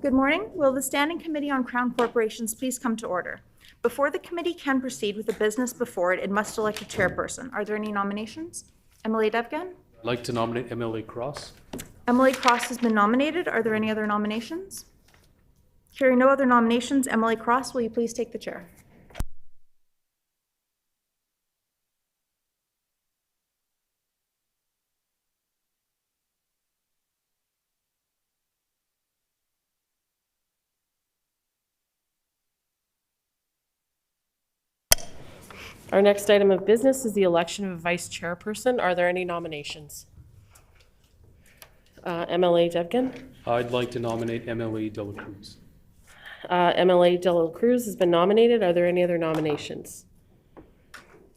Good morning. Will the Standing Committee on Crown Corporations please come to order? Before the committee can proceed with the business before it, it must elect a chairperson. Are there any nominations? Emily Devgan? I'd like to nominate Emily Cross. Emily Cross has been nominated. Are there any other nominations? Hearing no other nominations, Emily Cross, will you please take the chair? Our next item of business is the election of a vice chairperson. Are there any nominations? MLA Devgan. I'd like to nominate Emily De La Cruz. MLA De La Cruz has been nominated. Are there any other nominations?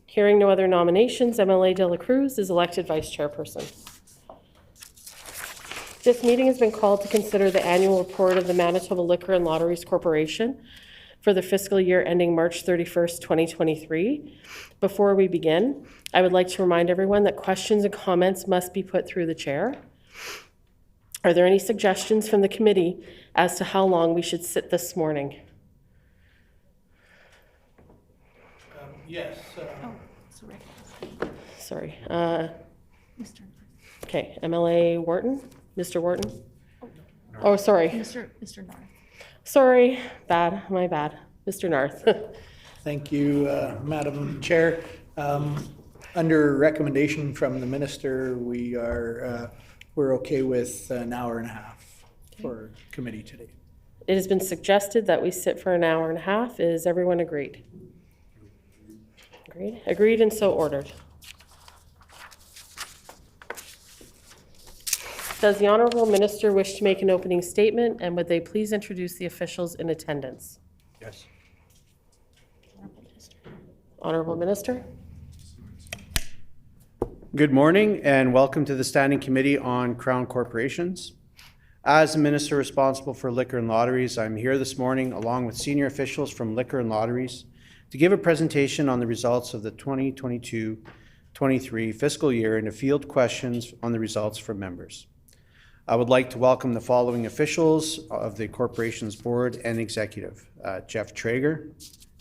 Hearing no other nominations, MLA De La Cruz is elected vice chairperson. This meeting has been called to consider the annual report of the Manitoba Liquor and Lotteries Corporation for the fiscal year ending March 31st, 2023. Before we begin, I would like to remind everyone that questions and comments must be put through the chair. Are there any suggestions from the committee as to how long we should sit this morning? Yes. Sorry. Mr. Okay, MLA Wharton? Mr. Wharton? Oh, sorry. Mr. North. Sorry, my bad. Mr. Narth. Thank you, Madam Chair. Under recommendation from the minister, we're okay with an hour and a half for committee today. It has been suggested that we sit for an hour and a half. Is everyone agreed? Agreed? Agreed and so ordered. Does the Honourable Minister wish to make an opening statement, and would they please introduce the officials in attendance? Yes. Honourable Minister. Good morning and welcome to the Standing Committee on Crown Corporations. As the Minister responsible for Liquor and Lotteries, I'm here this morning along with senior officials from Liquor and Lotteries to give a presentation on the results of the 2022-23 fiscal year and to field questions on the results from members. I would like to welcome the following officials of the Corporation's Board and Executive. Jeff Traeger,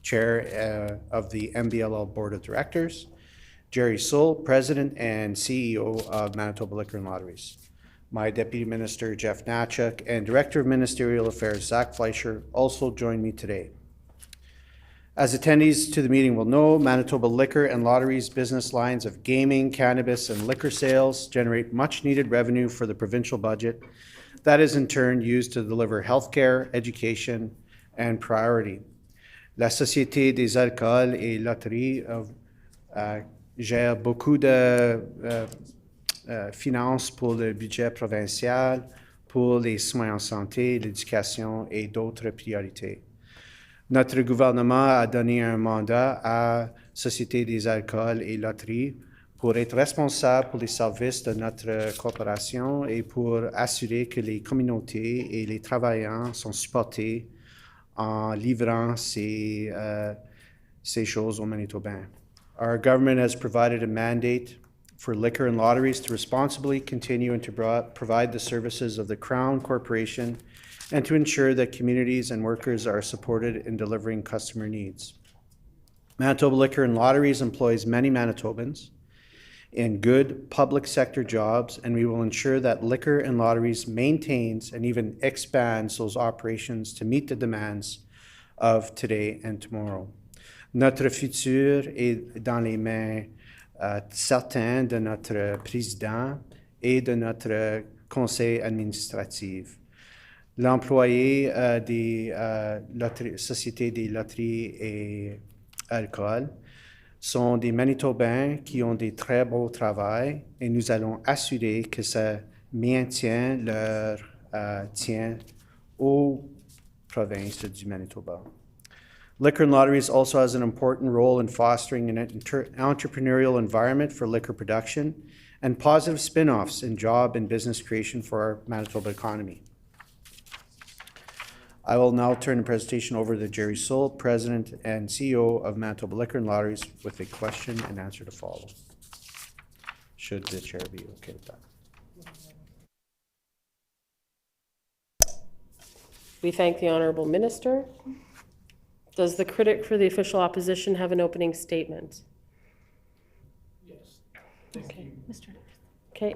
Chair of the MBLL Board of Directors. Jerry Sull, President and CEO of Manitoba Liquor and Lotteries. My Deputy Minister, Jeff Natchuk, and Director of Ministerial Affairs, Zach Fleischer, also join me today. As attendees to the meeting will know, Manitoba Liquor and Lotteries business lines of gaming, cannabis, and liquor sales generate much-needed revenue for the provincial budget that is in turn used to deliver healthcare, education, and priority. La Société des Alcools et Lotteries gère beaucoup de finances pour le budget provincial, pour les soins en santé, l'éducation et d'autres priorités. Notre gouvernement a donné un mandat à Société des Alcools et Lotteries pour être responsable pour les services de notre corporation et pour assurer que les communautés et les travailleurs sont supportés en livrant ces choses aux Manitobains. Our government has provided a mandate for liquor and lotteries to responsibly continue and to provide the services of the Crown Corporation and to ensure that communities and workers are supported in delivering customer needs. Manitoba Liquor and Lotteries employs many Manitobans in good public sector jobs, and we will ensure that Liquor and Lotteries maintains and even expands those operations to meet the demands of today and tomorrow. Notre futur est dans les mains certaines de notre président et de notre conseil administratif. L'employé des sociétés des loteries et alcool sont des Manitobains qui ont des très beaux travail et nous allons assurer que ça maintient leur tien aux provinces du Manitoba. Liquor and Lotteries also has an important role in fostering an entrepreneurial environment for liquor production and positive spin-offs in job and business creation for our Manitoba economy. I will now turn the presentation over to Jerry Sull, President and CEO of Manitoba Liquor and Lotteries, with a question and answer to follow. Should the chair be okay with that? We thank the honorable minister. Does the critic for the official opposition have an opening statement? Okay,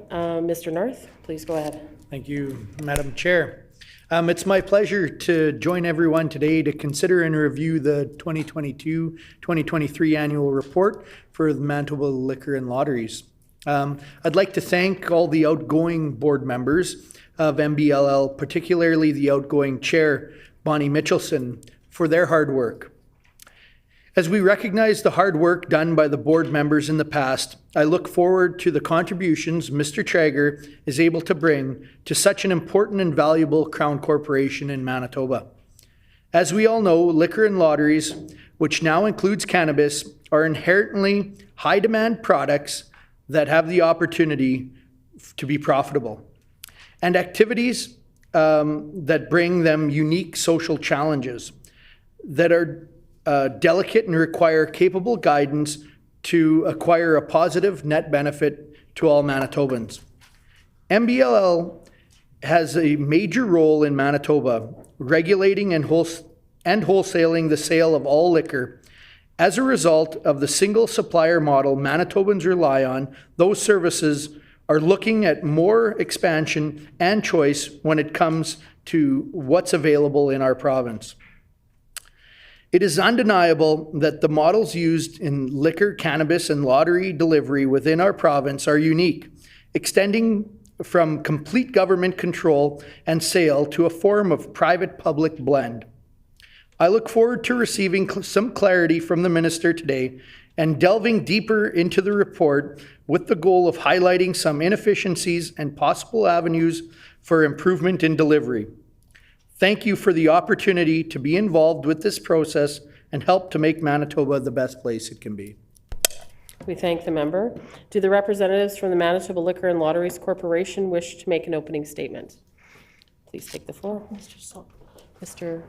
Mr. Narth, please go ahead. Thank you, Madam Chair. It's my pleasure to join everyone today to consider and review the 2022-2023 annual report for the Manitoba Liquor and Lotteries. I'd like to thank all the outgoing board members of MBLL, particularly the outgoing chair, Bonnie Mitchelson, for their hard work. As we recognize the hard work done by the board members in the past, I look forward to the contributions Mr. Traeger is able to bring to such an important and valuable Crown Corporation in Manitoba. As we all know, liquor and lotteries, which now includes cannabis, are inherently high-demand products that have the opportunity to be profitable, and activities that bring them unique social challenges that are delicate and require capable guidance to acquire a positive net benefit to all Manitobans. MBLL has a major role in Manitoba, regulating and wholesaling the sale of all liquor. As a result of the single supplier model Manitobans rely on, those services are looking at more expansion and choice when it comes to what's available in our province. It is undeniable that the models used in liquor, cannabis, and lottery delivery within our province are unique, extending from complete government control and sale to a form of private-public blend. I look forward to receiving some clarity from the minister today and delving deeper into the report with the goal of highlighting some inefficiencies and possible avenues for improvement in delivery. Thank you for the opportunity to be involved with this process and help to make Manitoba the best place it can be. We thank the member. Do the representatives from the Manitoba Liquor and Lotteries Corporation wish to make an opening statement? Please take the floor. Mr. Soul. Mr.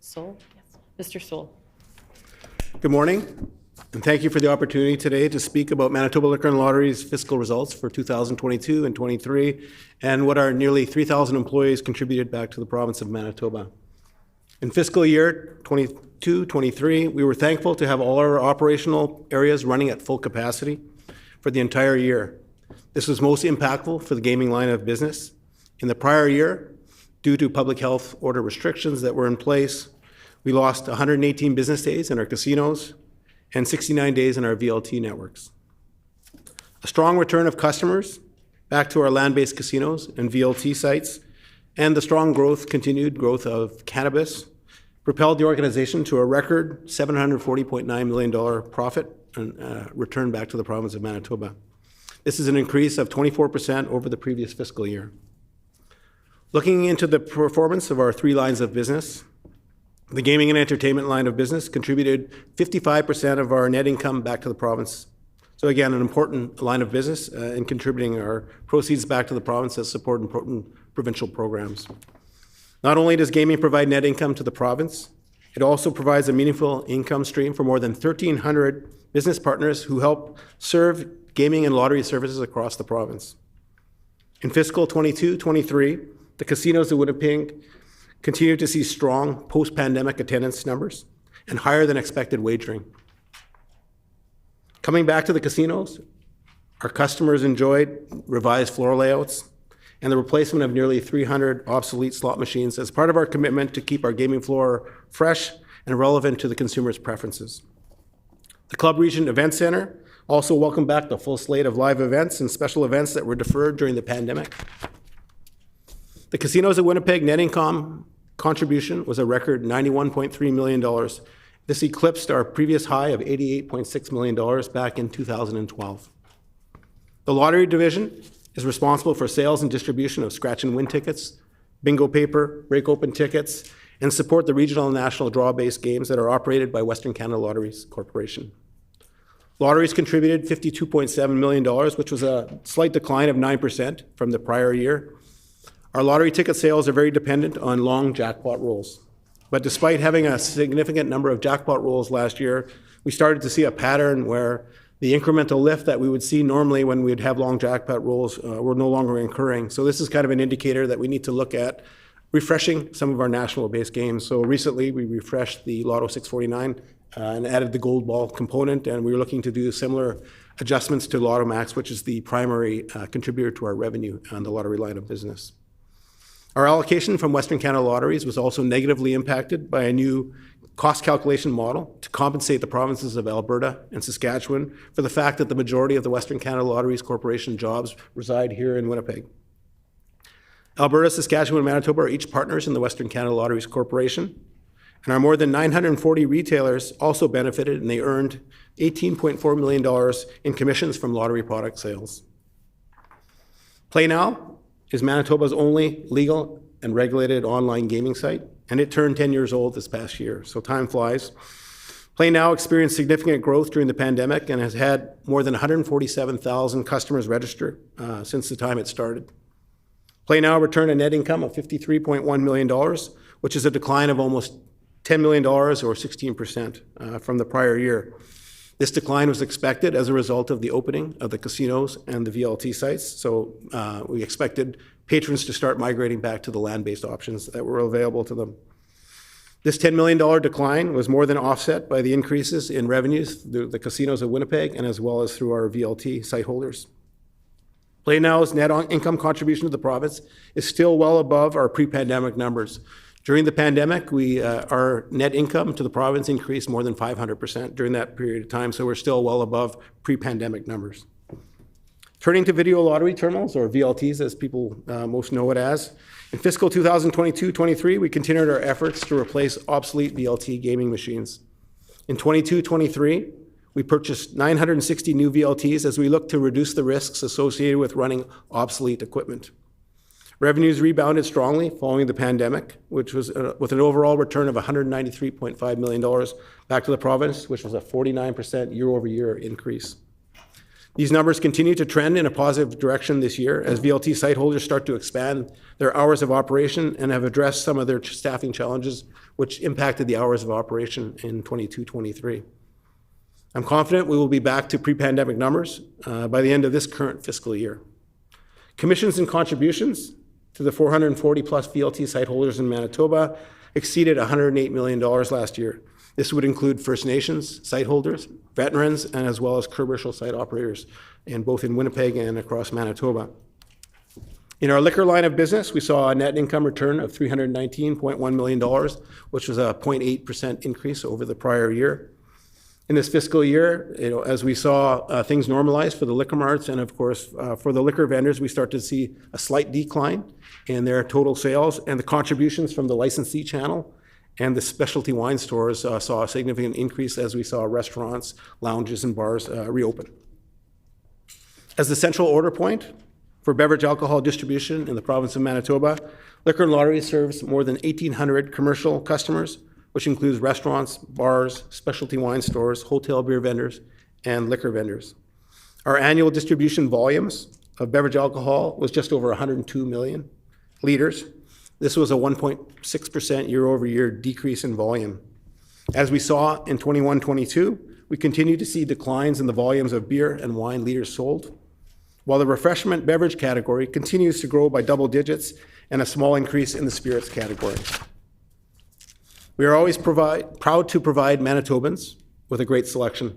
Soul? Yes. Mr. Soul. Good morning, and thank you for the opportunity today to speak about Manitoba Liquor and Lotteries fiscal results for 2022 and 23, and what our nearly 3,000 employees contributed back to the province of Manitoba. In fiscal year 22-23, we were thankful to have all our operational areas running at full capacity for the entire year. This was most impactful for the gaming line of business. In the prior year, due to public health order restrictions that were in place, we lost 118 business days in our casinos and 69 days in our VLT networks. A strong return of customers back to our land-based casinos and VLT sites, and the strong continued growth of cannabis, propelled the organization to a record $740.9 million profit and return back to the province of Manitoba. This is an increase of 24% over the previous fiscal year. Looking into the performance of our three lines of business, the gaming and entertainment line of business contributed 55% of our net income back to the province. So again, an important line of business in contributing our proceeds back to the province that support important provincial programs. Not only does gaming provide net income to the province, it also provides a meaningful income stream for more than 1,300 business partners who help serve gaming and lottery services across the province. In fiscal 22-23, the casinos of Winnipeg continue to see strong post-pandemic attendance numbers and higher than expected wagering. Coming back to the casinos, our customers enjoyed revised floor layouts and the replacement of nearly 300 obsolete slot machines as part of our commitment to keep our gaming floor fresh and relevant to the consumers' preferences. The Club Regent Event Center also welcomed back the full slate of live events and special events that were deferred during the pandemic. The casinos of Winnipeg net income contribution was a record $91.3 million. This eclipsed our previous high of $88.6 million back in 2012. The lottery division is responsible for sales and distribution of scratch and win tickets, bingo paper, break open tickets, and support the regional and national draw-based games that are operated by Western Canada Lotteries Corporation. Lotteries contributed $52.7 million, which was a slight decline of 9% from the prior year. Our lottery ticket sales are very dependent on long jackpot rolls. But despite having a significant number of jackpot rolls last year, we started to see a pattern where the incremental lift that we would see normally when we'd have long jackpot rolls were no longer occurring. So this is kind of an indicator that we need to look at refreshing some of our national-based games. So recently, we refreshed the Lotto 649 and added the gold ball component, and we were looking to do similar adjustments to Lotto Max, which is the primary contributor to our revenue on the lottery line of business. Our allocation from Western Canada Lotteries was also negatively impacted by a new cost calculation model to compensate the provinces of Alberta and Saskatchewan for the fact that the majority of the Western Canada Lotteries Corporation jobs reside here in Winnipeg. Alberta, Saskatchewan, and Manitoba are each partners in the Western Canada Lotteries Corporation, and our more than 940 retailers also benefited, and they earned $18.4 million in commissions from lottery product sales. Play Now is Manitoba's only legal and regulated online gaming site, and it turned 10 years old this past year, so time flies. Play Now experienced significant growth during the pandemic and has had more than 147,000 customers register since the time it started. Play Now returned a net income of $53.1 million, which is a decline of almost $10 million or 16% from the prior year. This decline was expected as a result of the opening of the casinos and the VLT sites, so we expected patrons to start migrating back to the land-based options that were available to them. This $10 million decline was more than offset by the increases in revenues through the casinos of Winnipeg and as well as through our VLT site holders. Play Now's net income contribution to the province is still well above our pre-pandemic numbers. During the pandemic, our net income to the province increased more than 500% during that period of time, so we're still well above pre-pandemic numbers. Turning to video lottery terminals, or VLTs as people most know it as, in fiscal 2022-23, we continued our efforts to replace obsolete VLT gaming machines. In 22-23, we purchased 960 new VLTs as we look to reduce the risks associated with running obsolete equipment. Revenues rebounded strongly following the pandemic, which was with an overall return of $193.5 million back to the province, which was a 49% year-over-year increase. These numbers continue to trend in a positive direction this year as VLT site holders start to expand their hours of operation and have addressed some of their staffing challenges, which impacted the hours of operation in 22-23. I'm confident we will be back to pre-pandemic numbers by the end of this current fiscal year. Commissions and contributions to the 440 plus VLT site holders in Manitoba exceeded $108 million last year. This would include First Nations site holders, veterans, and as well as commercial site operators, and both in Winnipeg and across Manitoba. In our liquor line of business, we saw a net income return of $319.1 million, which was a 0.8% increase over the prior year. In this fiscal year, as we saw things normalize for the liquor marts and of course for the liquor vendors, we start to see a slight decline in their total sales, and the contributions from the licensee channel and the specialty wine stores saw a significant increase as we saw restaurants, lounges, and bars reopen. As the central order point for beverage alcohol distribution in the province of Manitoba, Liquor and Lotteries serves more than 1,800 commercial customers, which includes restaurants, bars, specialty wine stores, hotel beer vendors, and liquor vendors. Our annual distribution volumes of beverage alcohol was just over 102 million liters. This was a 1.6% year-over-year decrease in volume. As we saw in 21-22, we continue to see declines in the volumes of beer and wine liters sold, while the refreshment beverage category continues to grow by double digits and a small increase in the spirits category. We are always proud to provide Manitobans with a great selection.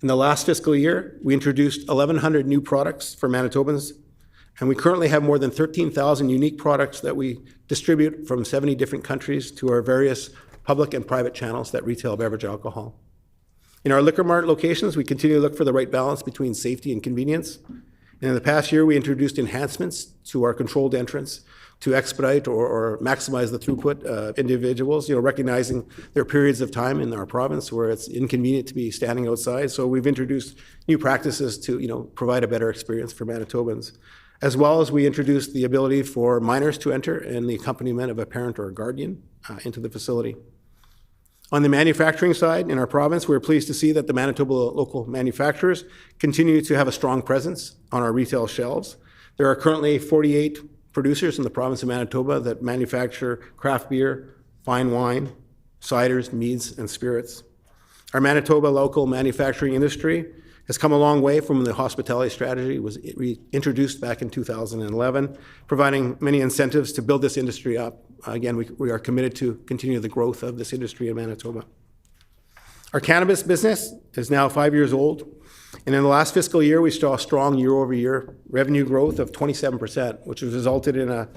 In the last fiscal year, we introduced 1,100 new products for Manitobans, and we currently have more than 13,000 unique products that we distribute from 70 different countries to our various public and private channels that retail beverage alcohol. In our liquor mart locations, we continue to look for the right balance between safety and convenience. And in the past year, we introduced enhancements to our controlled entrance to expedite or maximize the throughput of individuals, recognizing there are periods of time in our province where it's inconvenient to be standing outside. So we've introduced new practices to, provide a better experience for Manitobans, as well as we introduced the ability for minors to enter and the accompaniment of a parent or a guardian into the facility. On the manufacturing side, in our province, we're pleased to see that the Manitoba local manufacturers continue to have a strong presence on our retail shelves. There are currently 48 producers in the province of Manitoba that manufacture craft beer, fine wine, ciders, meads, and spirits. Our Manitoba local manufacturing industry has come a long way from the hospitality strategy. It was introduced back in 2011, providing many incentives to build this industry up. Again, we are committed to continue the growth of this industry in Manitoba. Our cannabis business is now 5 years old, and in the last fiscal year, we saw strong year-over-year revenue growth of 27%, which has resulted in a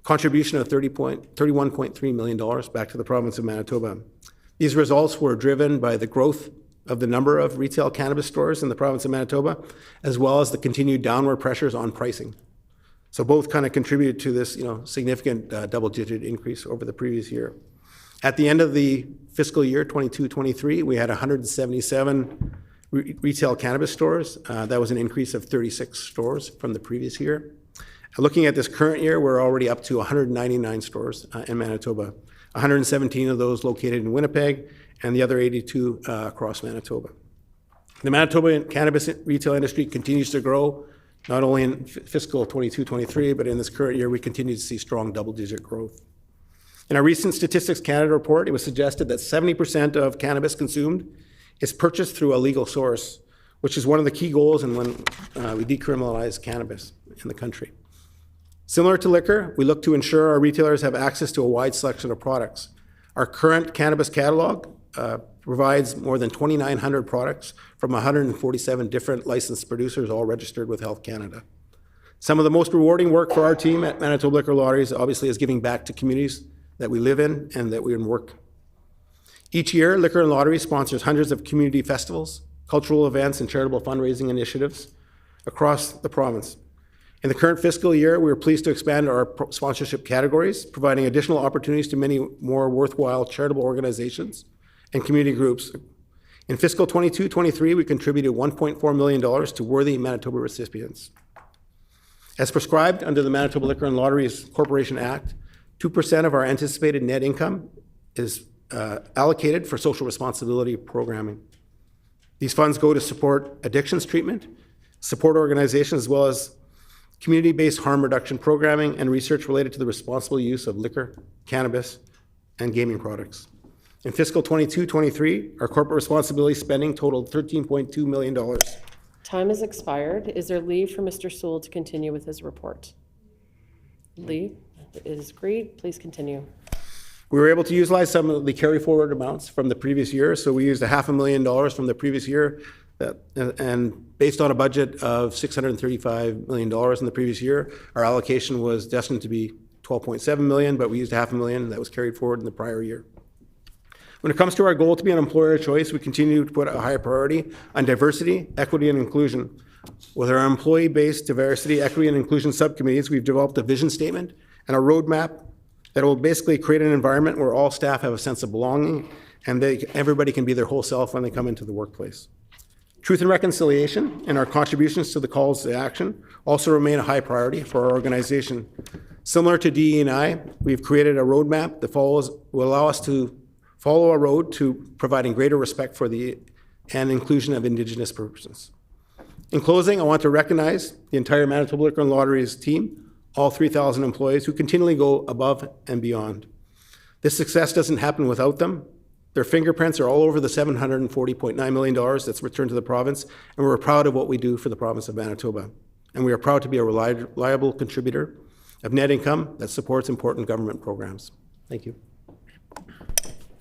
contribution of $31.3 million back to the province of Manitoba. These results were driven by the growth of the number of retail cannabis stores in the province of Manitoba, as well as the continued downward pressures on pricing. So both kind of contributed to this, significant double-digit increase over the previous year. At the end of the fiscal year 22-23, we had 177 retail cannabis stores. That was an increase of 36 stores from the previous year. Looking at this current year, we're already up to 199 stores in Manitoba, 117 of those located in Winnipeg, and the other 82 across Manitoba. The Manitoba cannabis retail industry continues to grow, not only in fiscal 22-23, but in this current year, we continue to see strong double-digit growth. In our recent Statistics Canada report, it was suggested that 70% of cannabis consumed is purchased through a legal source, which is one of the key goals in when we decriminalize cannabis in the country. Similar to liquor, we look to ensure our retailers have access to a wide selection of products. Our current cannabis catalog provides more than 2,900 products from 147 different licensed producers, all registered with Health Canada. Some of the most rewarding work for our team at Manitoba Liquor Lotteries obviously is giving back to communities that we live in and that we work. Each year, Liquor and Lottery sponsors hundreds of community festivals, cultural events, and charitable fundraising initiatives across the province. In the current fiscal year, we are pleased to expand our sponsorship categories, providing additional opportunities to many more worthwhile charitable organizations and community groups. In fiscal 22-23, we contributed $1.4 million to worthy Manitoba recipients. As prescribed under the Manitoba Liquor and Lotteries Corporation Act, 2% of our anticipated net income is allocated for social responsibility programming. These funds go to support addictions treatment, support organizations, as well as community-based harm reduction programming and research related to the responsible use of liquor, cannabis, and gaming products. In fiscal 22-23, our corporate responsibility spending totaled $13.2 million. Time has expired. Is there leave for Mr. Sewell to continue with his report? Leave is agreed. Please continue. We were able to utilize some of the carry forward amounts from the previous year. So we used $500,000 from the previous year, and based on a budget of $635 million in the previous year, our allocation was destined to be $12.7 million, but we used $500,000 that was carried forward in the prior year. When it comes to our goal to be an employer of choice, we continue to put a higher priority on diversity, equity, and inclusion. With our employee-based diversity, equity, and inclusion subcommittees, we've developed a vision statement and a roadmap that will basically create an environment where all staff have a sense of belonging and everybody can be their whole self when they come into the workplace. Truth and reconciliation and our contributions to the calls to action also remain a high priority for our organization. Similar to DE&I, we've created a roadmap that will allow us to follow a road to providing greater respect for and inclusion of Indigenous persons. In closing, I want to recognize the entire Manitoba Liquor and Lotteries team, all 3,000 employees who continually go above and beyond. This success doesn't happen without them. Their fingerprints are all over the $740.9 million that's returned to the province, and we're proud of what we do for the province of Manitoba. And we are proud to be a reliable contributor of net income that supports important government programs. Thank you.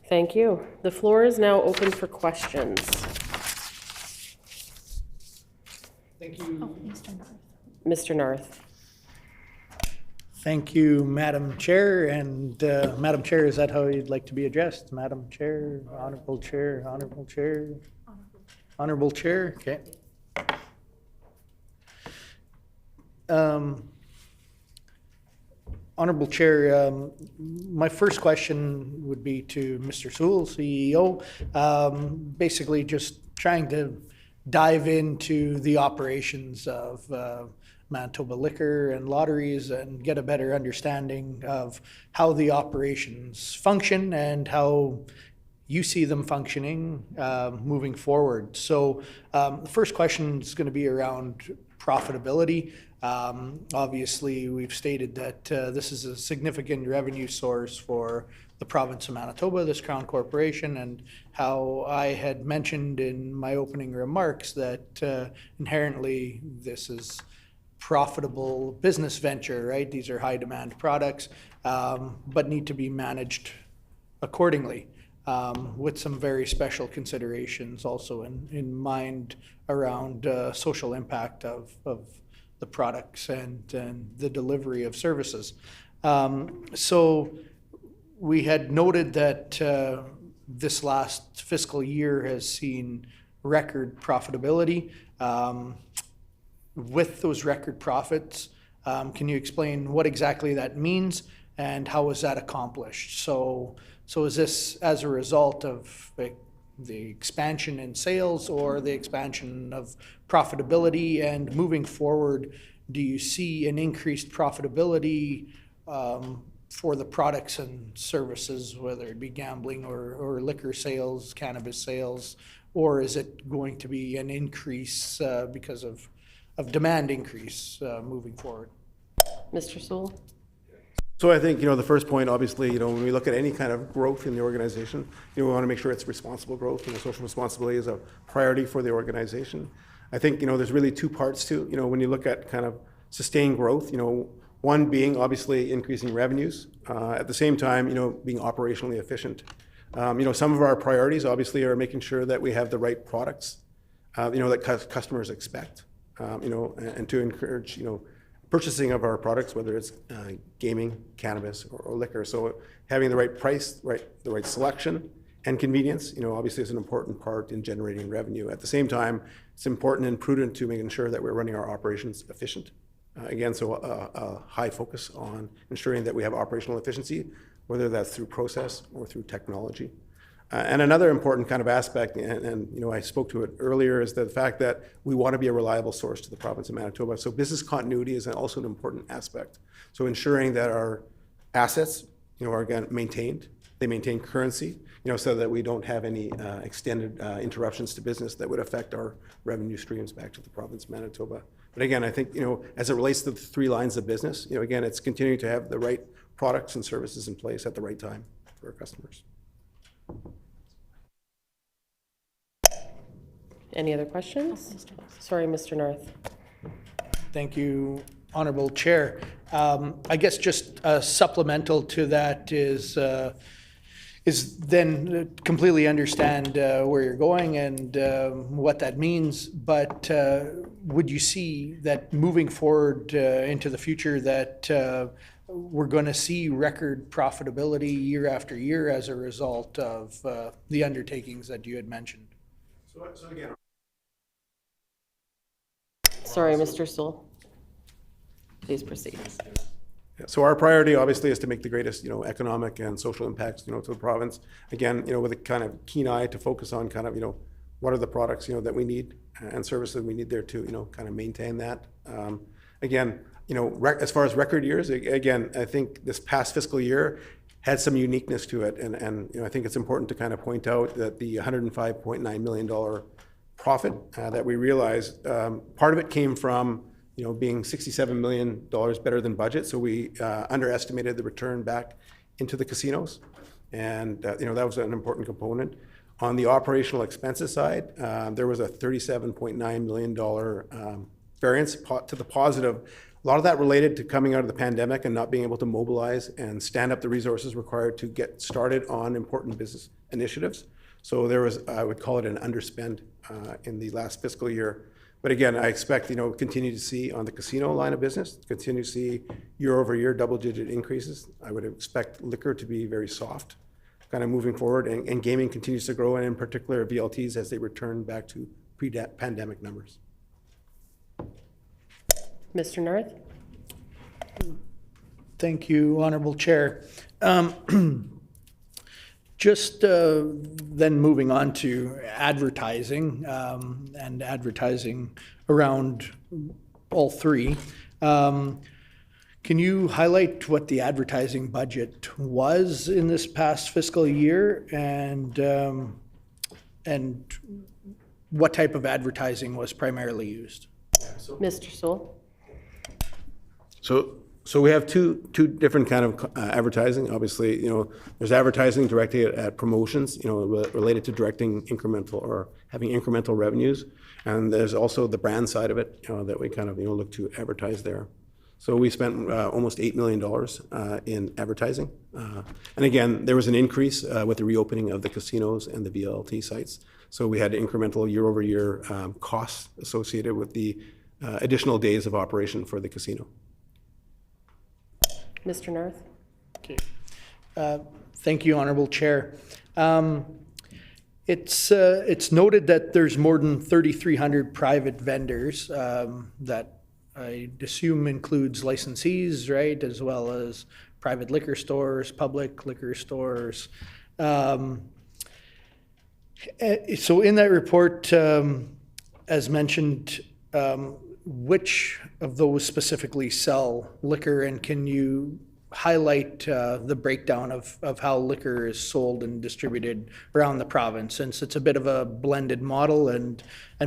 Thank you. The floor is now open for questions. Thank you. Mr. Narth. Thank you, Madam Chair. And Madam Chair, is that how you'd like to be addressed? Madam Chair, Honorable Chair, Honorable Chair, Honorable Chair. Okay. Honorable Chair, my first question would be to Mr. Sewell, CEO. Basically just trying to dive into the operations of Manitoba Liquor and Lotteries and get a better understanding of how the operations function and how you see them functioning moving forward. So the first question is going to be around profitability. Obviously, we've stated that this is a significant revenue source for the province of Manitoba, this Crown Corporation, and how I had mentioned in my opening remarks that inherently this is profitable business venture, right? These are high demand products, but need to be managed accordingly, with some very special considerations also in mind around social impact of the products and the delivery of services. So we had noted that this last fiscal year has seen record profitability. With those record profits, can you explain what exactly that means and how was that accomplished? So is this as a result of the expansion in sales or the expansion of profitability? And moving forward, do you see an increased profitability for the products and services, whether it be gambling or liquor sales, cannabis sales, or is it going to be an increase because of demand increase moving forward? Mr. Sewell? So I think, the first point, obviously, when we look at any kind of growth in the organization, we want to make sure it's responsible growth, social responsibility is a priority for the organization. I think, there's really two parts to, when you look at kind of sustained growth, one being obviously increasing revenues, at the same time, being operationally efficient. Some of our priorities obviously are making sure that we have the right products, that customers expect, and to encourage, purchasing of our products, whether it's gaming, cannabis, or liquor. So having the right price, the right selection, and convenience, obviously is an important part in generating revenue. At the same time, it's important and prudent to making sure that we're running our operations efficient. Again, so a high focus on ensuring that we have operational efficiency, whether that's through process or through technology. And another important kind of aspect, and I spoke to it earlier, is the fact that we want to be a reliable source to the province of Manitoba. So business continuity is also an important aspect. So ensuring that our assets, are again maintained, they maintain currency, so that we don't have any extended interruptions to business that would affect our revenue streams back to the province of Manitoba. But again, I think, as it relates to the three lines of business, again, it's continuing to have the right products and services in place at the right time for our customers. Any other questions? Sorry, Mr. North. Thank you, Honorable Chair. I guess just supplemental to that is then completely understand where you're going and what that means. But would you see that moving forward into the future that we're going to see record profitability year after year as a result of the undertakings that you had mentioned? So again, Sorry, Mr. Sewell. Please proceed. so our priority obviously is to make the greatest, economic and social impacts, to the province. Again, with a kind of keen eye to focus on kind of, what are the products, that we need and services we need there to, kind of maintain that. Again, as far as record years, again, I think this past fiscal year had some uniqueness to it. And I think it's important to kind of point out that the $105.9 million profit that we realized, part of it came from, being $67 million better than budget. So we underestimated the return back into the casinos. And, that was an important component. On the operational expenses side, there was a $37.9 million variance to the positive. A lot of that related to coming out of the pandemic and not being able to mobilize and stand up the resources required to get started on important business initiatives. So there was, I would call it an underspend in the last fiscal year. But again, I expect, continue to see on the casino line of business, continue to see year over year double-digit increases. I would expect liquor to be very soft, kind of moving forward, and gaming continues to grow, and in particular VLTs as they return back to pre-pandemic numbers. Mr. North? Thank you, Honorable Chair. Just then moving on to advertising and advertising around all three. Can you highlight what the advertising budget was in this past fiscal year and what type of advertising was primarily used? Mr. Sewell? So we have two different kind of advertising. Obviously, there's advertising directed at promotions, related to directing incremental or having incremental revenues. And there's also the brand side of it, that we kind of, look to advertise there. So we spent almost $8 million in advertising. And again, there was an increase with the reopening of the casinos and the VLT sites. So we had incremental year-over-year costs associated with the additional days of operation for the casino. Mr. Narth? Okay. Thank you, Honorable Chair. It's noted that there's more than 3,300 private vendors that I assume includes licensees, right, as well as private liquor stores, public liquor stores. So in that report, as mentioned, which of those specifically sell liquor, and can you highlight the breakdown of how liquor is sold and distributed around the province, since it's a bit of a blended model and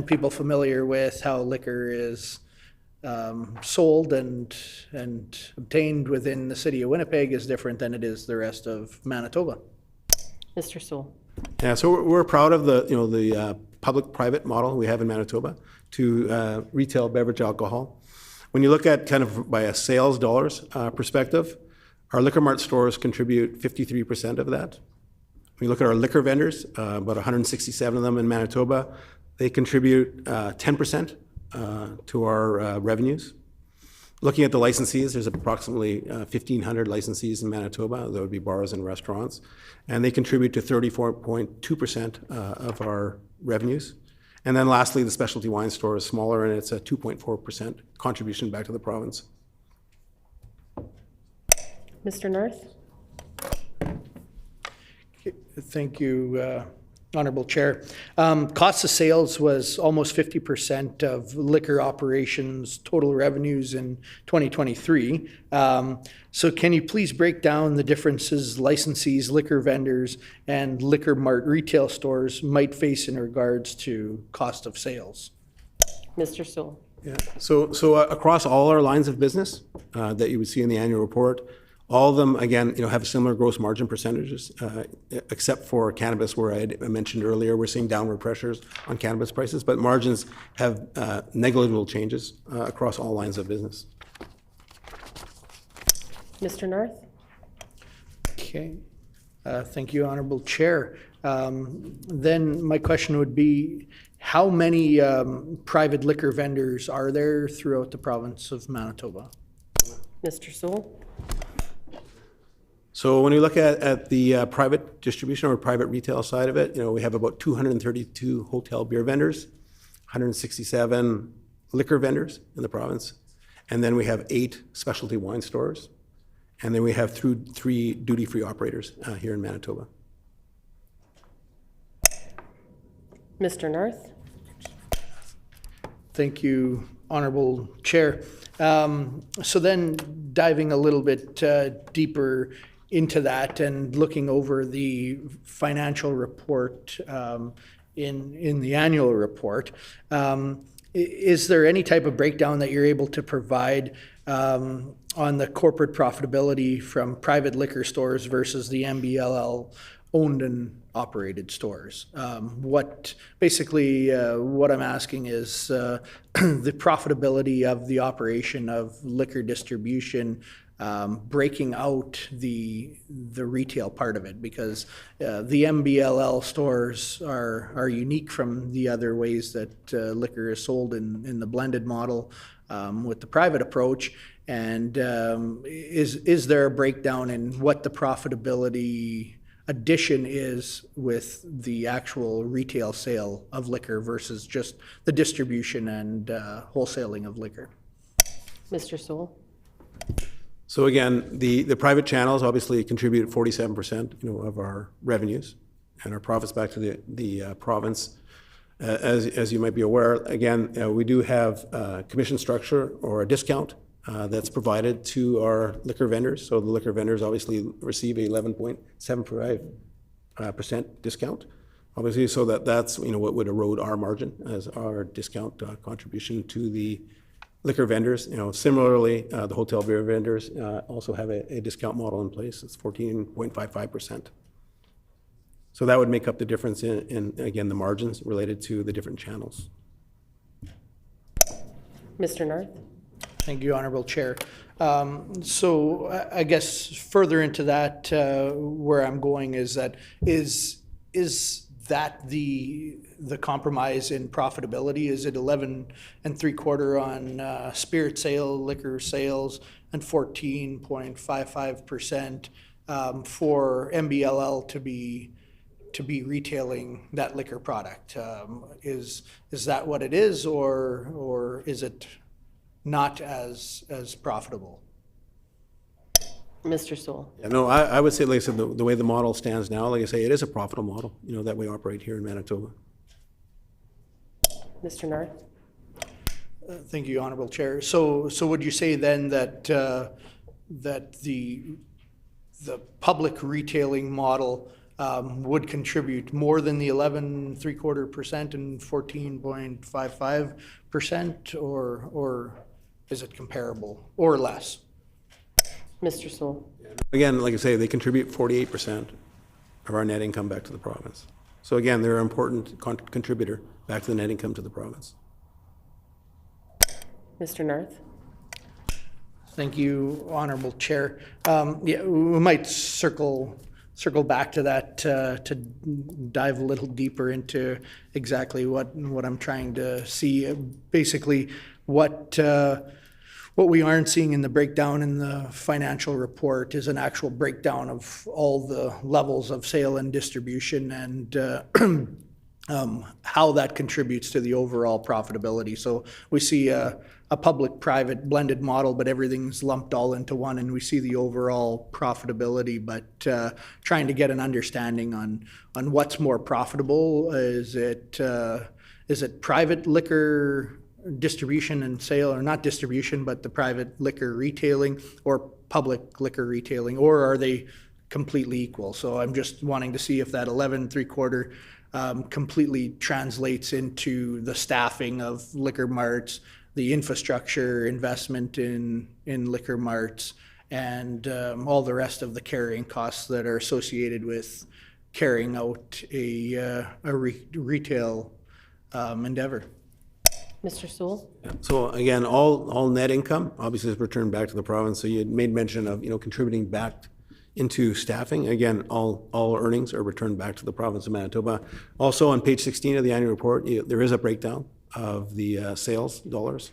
people familiar with how liquor is sold and obtained within the city of Winnipeg is different than it is the rest of Manitoba. Mr. Sewell? Yeah, so we're proud of the public-private model we have in Manitoba to retail beverage alcohol. When you look at kind of by a sales dollars perspective, our Liquor Mart stores contribute 53% of that. When you look at our liquor vendors, about 167 of them in Manitoba, they contribute 10% to our revenues. Looking at the licensees, there's approximately 1,500 licensees in Manitoba. That would be bars and restaurants. And they contribute to 34.2% of our revenues. And then lastly, the specialty wine store is smaller, and it's a 2.4% contribution back to the province. Mr. Narth? Thank you, Honorable Chair. Cost of sales was almost 50% of liquor operations' total revenues in 2023. So can you please break down the differences licensees, liquor vendors, and Liquor Mart retail stores might face in regards to cost of sales? Mr. Sewell? Yeah. So across all our lines of business that you would see in the annual report, all of them, again, have similar gross margin percentages, except for cannabis, where I mentioned earlier, we're seeing downward pressures on cannabis prices, but margins have negligible changes across all lines of business. Mr. Narth? Okay. Thank you, Honorable Chair. Then my question would be, how many private liquor vendors are there throughout the province of Manitoba? Mr. Sewell? So when we look at the private distribution or private retail side of it, we have about 232 hotel beer vendors, 167 liquor vendors in the province, and then we have 8 specialty wine stores, and then we have 3 duty-free operators here in Manitoba. Mr. Narth? Thank you, Honorable Chair. So then diving a little bit deeper into that and looking over the financial report in the annual report, is there any type of breakdown that you're able to provide on the corporate profitability from private liquor stores versus the MBLL owned and operated stores? What I'm asking is the profitability of the operation of liquor distribution, breaking out the retail part of it, because the MBLL stores are unique from the other ways that liquor is sold in the blended model with the private approach. And is there a breakdown in what the profitability addition is with the actual retail sale of liquor versus just the distribution and wholesaling of liquor? Mr. Sewell? So again, the private channels obviously contribute 47%, of our revenues and our profits back to the province. As you might be aware, again, we do have a commission structure or a discount that's provided to our liquor vendors. So the liquor vendors obviously receive a 11.75% discount, obviously, so that's what would erode our margin as our discount contribution to the liquor vendors, similarly, the hotel beer vendors also have a discount model in place. It's 14.55%. So that would make up the difference in, again, the margins related to the different channels. Mr. Narth? Thank you, Honorable Chair. So I guess further into that, where I'm going is that that the compromise in profitability? Is it 11 3/4 on spirit sale, liquor sales, and 14.55% for MBLL to be retailing that liquor product? Is that what it is, or is it not as profitable? Mr. Sewell? Yeah, no, I would say, like I said, the way the model stands now, like I say, it is a profitable model, that we operate here in Manitoba. Mr. Narth? Thank you, Honorable Chair. So would you say then that the public retailing model would contribute more than the 11 3/4% and 14.55%, or is it comparable or less? Mr. Sewell? Again, like I say, they contribute 48% of our net income back to the province. So again, they're an important contributor back to the net income to the province. Mr. Narth? Thank you, Honorable Chair. Yeah, we might circle back to that to dive a little deeper into exactly what I'm trying to see. Basically, what we aren't seeing in the breakdown in the financial report is an actual breakdown of all the levels of sale and distribution and how that contributes to the overall profitability. So we see a public-private blended model, but everything's lumped all into one, and we see the overall profitability, but trying to get an understanding on what's more profitable. Is it private liquor distribution and sale, or not distribution, but the private liquor retailing, or public liquor retailing, or are they completely equal? So I'm just wanting to see if that 11 3/4 completely translates into the staffing of liquor marts, the infrastructure investment in liquor marts, and all the rest of the carrying costs that are associated with carrying out a retail endeavor. Mr. Sewell? So again, all net income obviously is returned back to the province. So you had made mention of, contributing back into staffing. Again, all earnings are returned back to the province of Manitoba. Also on page 16 of the annual report, there is a breakdown of the sales dollars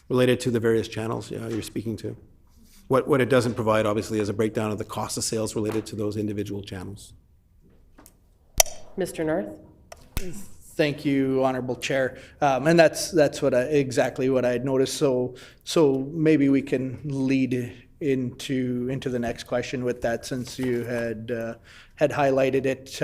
related to the various channels you're speaking to. What it doesn't provide, obviously, is a breakdown of the cost of sales related to those individual channels. Mr. Narth? Thank you, Honorable Chair. And that's exactly what I had noticed. So maybe we can lead into the next question with that, since you had highlighted it.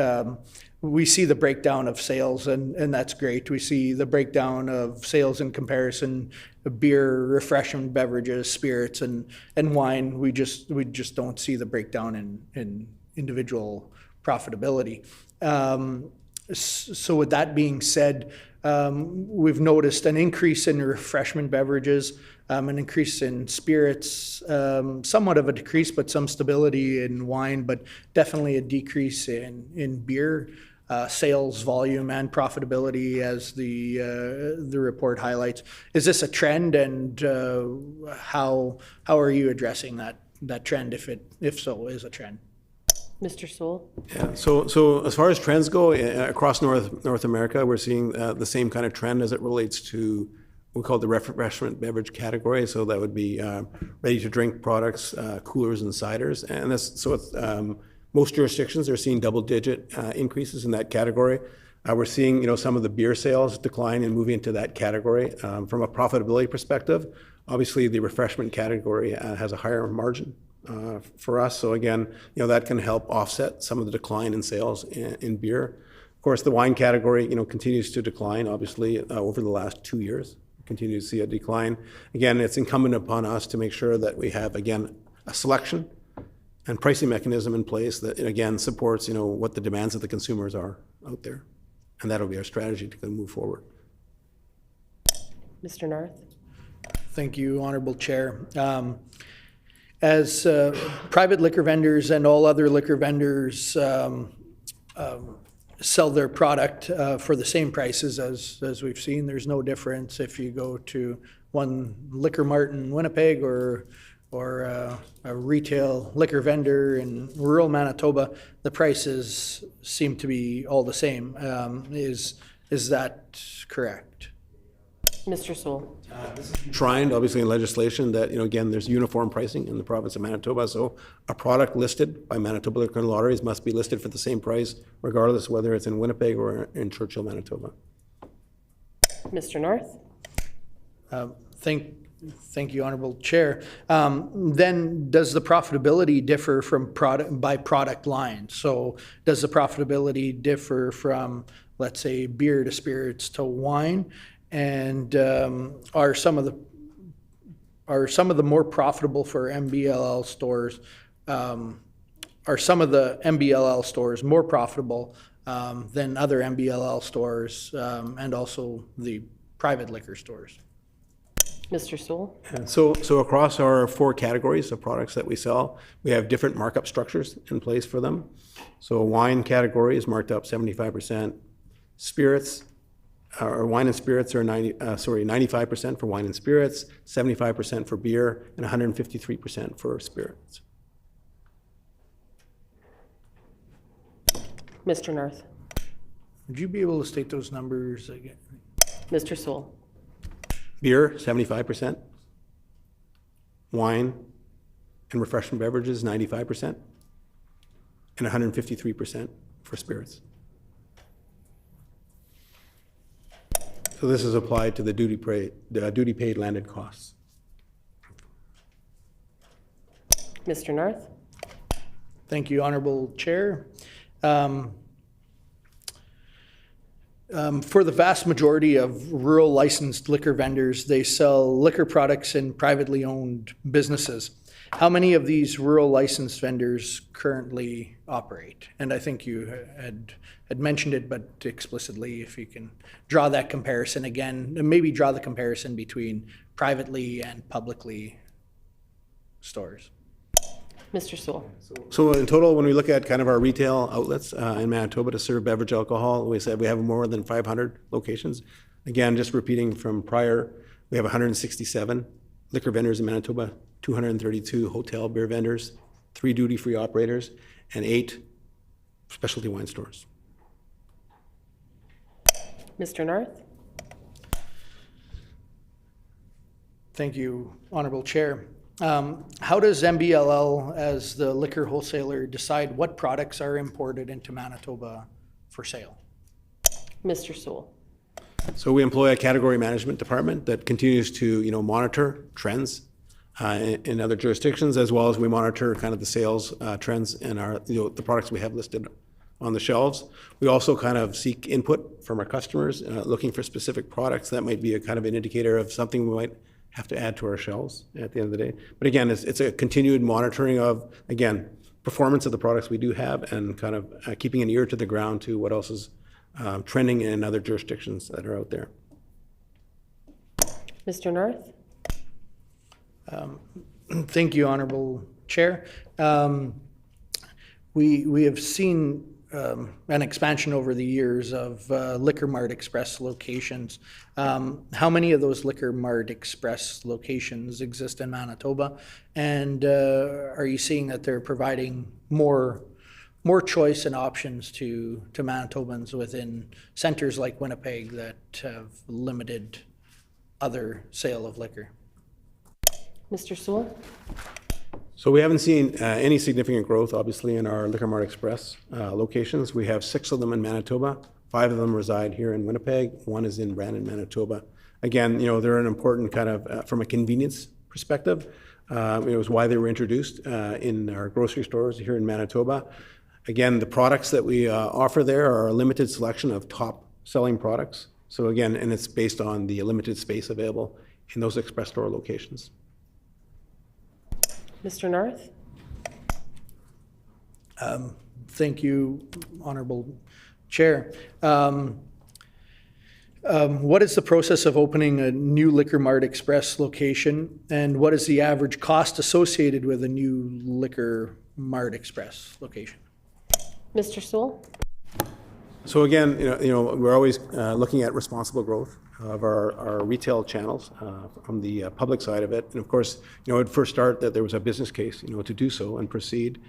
We see the breakdown of sales, and that's great. We see the breakdown of sales in comparison: beer, refreshment beverages, spirits, and wine. We just don't see the breakdown in individual profitability. So with that being said, we've noticed an increase in refreshment beverages, an increase in spirits, somewhat of a decrease, but some stability in wine, but definitely a decrease in beer sales volume and profitability, as the report highlights. Is this a trend, and how are you addressing that trend, if so is a trend? Mr. Sewell? Yeah. So as far as trends go across North America, we're seeing the same kind of trend as it relates to what we call the refreshment beverage category. So that would be ready-to-drink products, coolers, and ciders. And most jurisdictions are seeing double-digit increases in that category. We're seeing some of the beer sales decline and moving into that category. From a profitability perspective, obviously the refreshment category has a higher margin for us. So again, that can help offset some of the decline in sales in beer. Of course, the wine category, continues to decline, obviously, over the last 2 years. Continue to see a decline. Again, it's incumbent upon us to make sure that we have, again, a selection and pricing mechanism in place that, again, supports, what the demands of the consumers are out there. And that'll be our strategy to move forward. Mr. Narth? Thank you, Honorable Chair. As private liquor vendors and all other liquor vendors sell their product for the same prices as we've seen, there's no difference if you go to one liquor mart in Winnipeg or a retail liquor vendor in rural Manitoba. The prices seem to be all the same. Is that correct? Mr. Sewell. Enshrined, obviously, in legislation that, again, there's uniform pricing in the province of Manitoba. So a product listed by Manitoba Liquor and Lotteries must be listed for the same price, regardless whether it's in Winnipeg or in Churchill, Manitoba. Mr. North. Thank you, Honorable Chair. Then does the profitability differ from product line? So does the profitability differ from, let's say, beer to spirits to wine? And are some of the more profitable for MBLL stores? Are some of the MBLL stores more profitable than other MBLL stores and also the private liquor stores? Mr. Sewell. And so across our 4 categories of products that we sell, we have different markup structures in place for them. So wine category is marked up 75%. Spirits, or wine and spirits are 95% for wine and spirits, 75% for beer, and 153% for spirits. Mr. North. Would you be able to state those numbers again? Mr. Sewell. Beer, 75%. Wine and refreshment beverages, 95%. And 153% for spirits. So this is applied to the duty paid landed costs. Mr. North. Thank you, Honorable Chair. For the vast majority of rural licensed liquor vendors, they sell liquor products in privately owned businesses. How many of these rural licensed vendors currently operate? And I think you had mentioned it, but explicitly, if you can draw that comparison again, and maybe draw the comparison between privately and publicly stores. Mr. Sewell. So in total, when we look at kind of our retail outlets in Manitoba to serve beverage alcohol, we said we have more than 500 locations. Again, just repeating from prior, we have 167 liquor vendors in Manitoba, 232 hotel beer vendors, 3 duty-free operators, and 8 specialty wine stores. Mr. North. Thank you, Honorable Chair. How does MBLL, as the liquor wholesaler, decide what products are imported into Manitoba for sale? Mr. Sewell. So we employ a category management department that continues to, monitor trends in other jurisdictions, as well as we monitor kind of the sales trends in our, the products we have listed on the shelves. We also kind of seek input from our customers, looking for specific products. That might be a kind of an indicator of something we might have to add to our shelves at the end of the day. But again, it's a continued monitoring of, again, performance of the products we do have and kind of keeping an ear to the ground to what else is trending in other jurisdictions that are out there. Mr. North. Thank you, Honorable Chair. We have seen an expansion over the years of Liquor Mart Express locations. How many of those Liquor Mart Express locations exist in Manitoba? And are you seeing that they're providing more choice and options to Manitobans within centers like Winnipeg that have limited other sale of liquor? Mr. Sewell. So we haven't seen any significant growth, obviously, in our Liquor Mart Express locations. We have 6 of them in Manitoba. 5 of them reside here in Winnipeg. 1 is in Brandon, Manitoba. Again, they're an important kind of, from a convenience perspective, it was why they were introduced in our grocery stores here in Manitoba. Again, the products that we offer there are a limited selection of top selling products. So again, and it's based on the limited space available in those express store locations. Mr. North. Thank you, Honorable Chair. What is the process of opening a new Liquor Mart Express location, and what is the average cost associated with a new Liquor Mart Express location? Mr. Sewell? So again, we're always looking at responsible growth of our retail channels from the public side of it. And of course, at first start that there was a business case, to do so and proceed.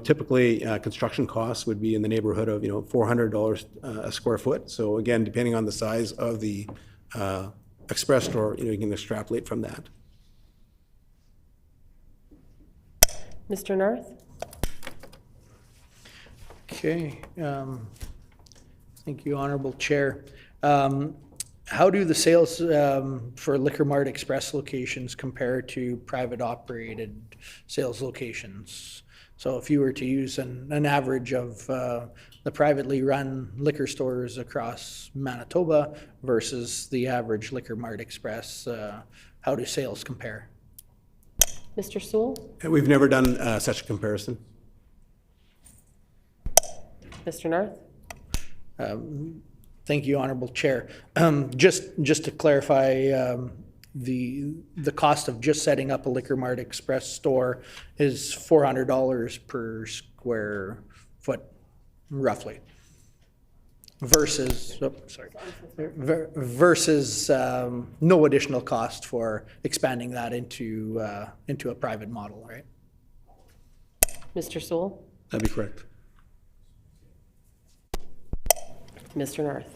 Typically, construction costs would be in the neighborhood of, $400 a square foot. So again, depending on the size of the express store, you can extrapolate from that. Mr. Narth? Okay, thank you, Honorable Chair. How do the sales for Liquor Mart Express locations compare to private operated sales locations? So if you were to use an average of the privately run liquor stores across Manitoba versus the average Liquor Mart Express, how do sales compare? Mr. Sewell? And we've never done such a comparison. Mr. Narth? Thank you, Honorable Chair. Just to clarify, the cost of just setting up a Liquor Mart Express store is $400 per square foot, roughly, versus versus no additional cost for expanding that into a private model, right? Mr. Sewell? That'd be correct. Mr. Narth?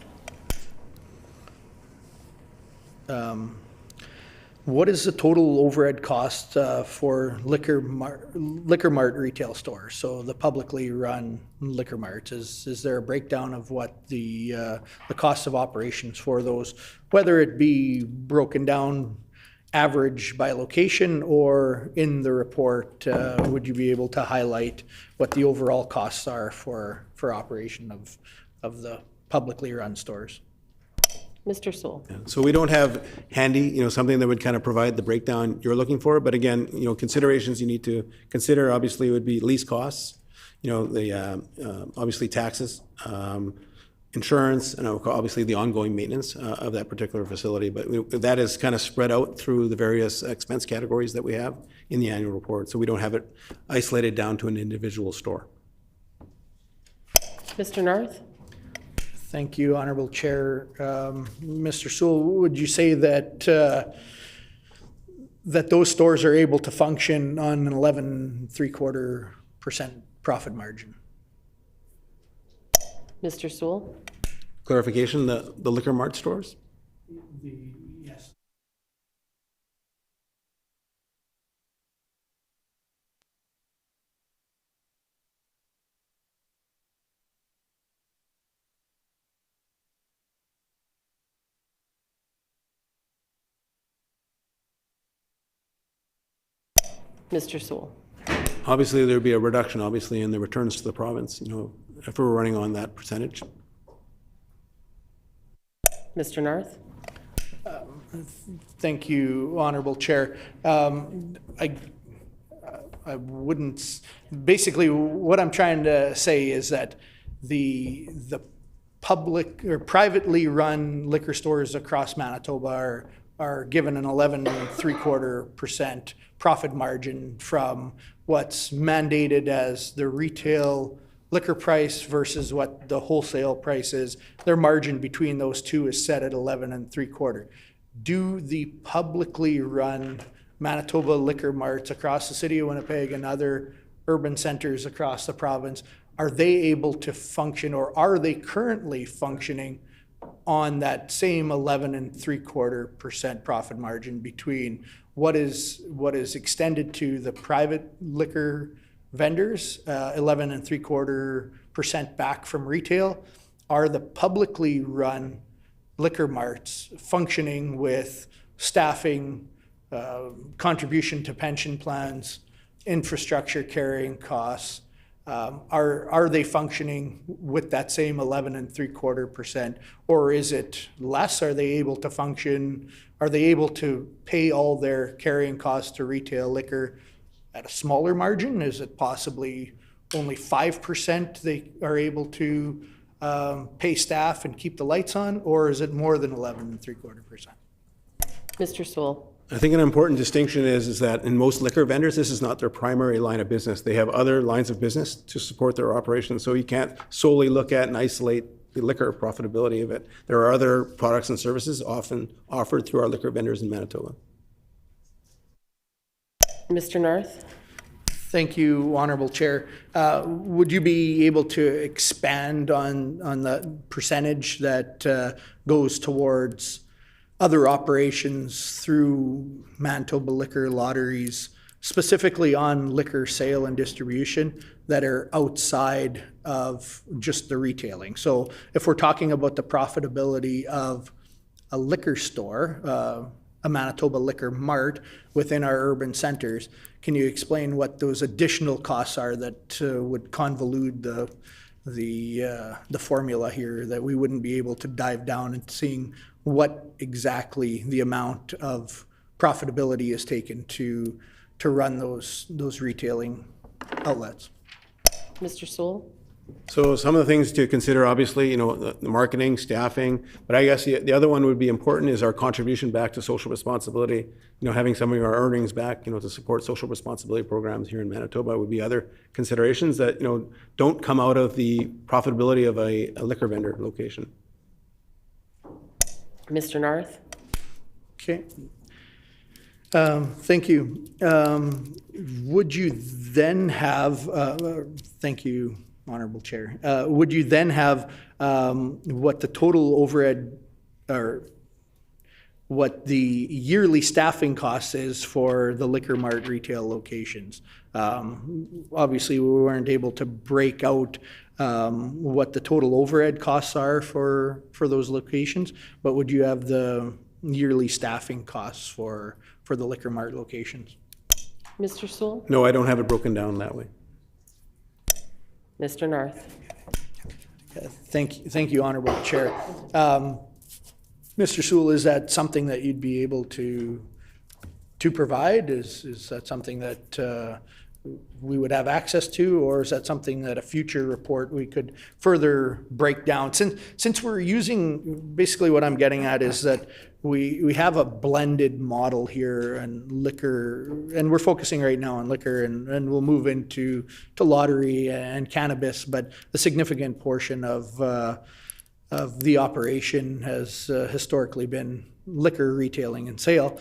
What is the total overhead cost for Liquor Mart retail stores? So the publicly run Liquor Marts, is there a breakdown of what the cost of operations for those, whether it be broken down average by location or in the report, would you be able to highlight what the overall costs are for operation of the publicly run stores? Mr. Sewell? So we don't have handy, something that would kind of provide the breakdown you're looking for. But again, considerations you need to consider obviously would be lease costs, the obviously taxes, insurance, and obviously the ongoing maintenance of that particular facility. But that is kind of spread out through the various expense categories that we have in the annual report. So we don't have it isolated down to an individual store. Mr. Narth? Thank you, Honorable Chair. Mr. Sewell, would you say that that those stores are able to function on an 11.75% profit margin? Mr. Sewell? Clarification, the Liquor Mart stores? Yes. Mr. Sewell? Obviously, there'd be a reduction, obviously, in the returns to the province, if we were running on that percentage. Mr. Narth? Thank you, Honorable Chair. I wouldn't, basically what I'm trying to say is that the public or privately run liquor stores across Manitoba are given an 11.75% profit margin from what's mandated as the retail liquor price versus what the wholesale price is. Their margin between those two is set at 11.75. Do the publicly run Manitoba liquor marts across the city of Winnipeg and other urban centers across the province, are they able to function, or are they currently functioning on that same 11.75% profit margin between what is extended to the private liquor vendors, 11.75% back from retail? Are the publicly run liquor marts functioning with staffing, contribution to pension plans, infrastructure carrying costs? Are they functioning with that same 11.75%, or is it less? Are they able to function? Are they able to pay all their carrying costs to retail liquor at a smaller margin? Is it possibly only 5% they are able to pay staff and keep the lights on, or is it more than 11.75%? Mr. Sewell. I think an important distinction is that in most liquor vendors, this is not their primary line of business. They have other lines of business to support their operations, so you can't solely look at and isolate the liquor profitability of it. There are other products and services often offered through our liquor vendors in Manitoba. Mr. Narth. Thank you, Honorable Chair. Would you be able to expand on the percentage that goes towards other operations through Manitoba Liquor Lotteries, specifically on liquor sale and distribution that are outside of just the retailing? So if we're talking about the profitability of a liquor store, a Manitoba Liquor Mart within our urban centers, can you explain what those additional costs are that would convolute the formula here, that we wouldn't be able to dive down and seeing what exactly the amount of profitability is taken to run those retailing outlets? Mr. Sewell. So some of the things to consider, obviously, the marketing, staffing, but I guess the other one would be important is our contribution back to social responsibility. Having some of our earnings back, to support social responsibility programs here in Manitoba would be other considerations that, don't come out of the profitability of a liquor vendor location. Mr. Narth. Okay. Thank you. Would you then have, thank you, Honorable Chair, would you then have what the total overhead or what the yearly staffing cost is for the Liquor Mart retail locations? Obviously, we weren't able to break out what the total overhead costs are for those locations, but would you have the yearly staffing costs for the Liquor Mart locations? Mr. Sewell. No, I don't have it broken down that way. Mr. Narth. Thank you, Honorable Chair. Mr. Sewell, is that something that you'd be able to provide? Is that something that we would have access to, or is that something that a future report we could further break down? Since we're using, basically what I'm getting at is that we have a blended model here and liquor, and we're focusing right now on liquor, and we'll move into lottery and cannabis, but a significant portion of the operation has historically been liquor retailing and sale.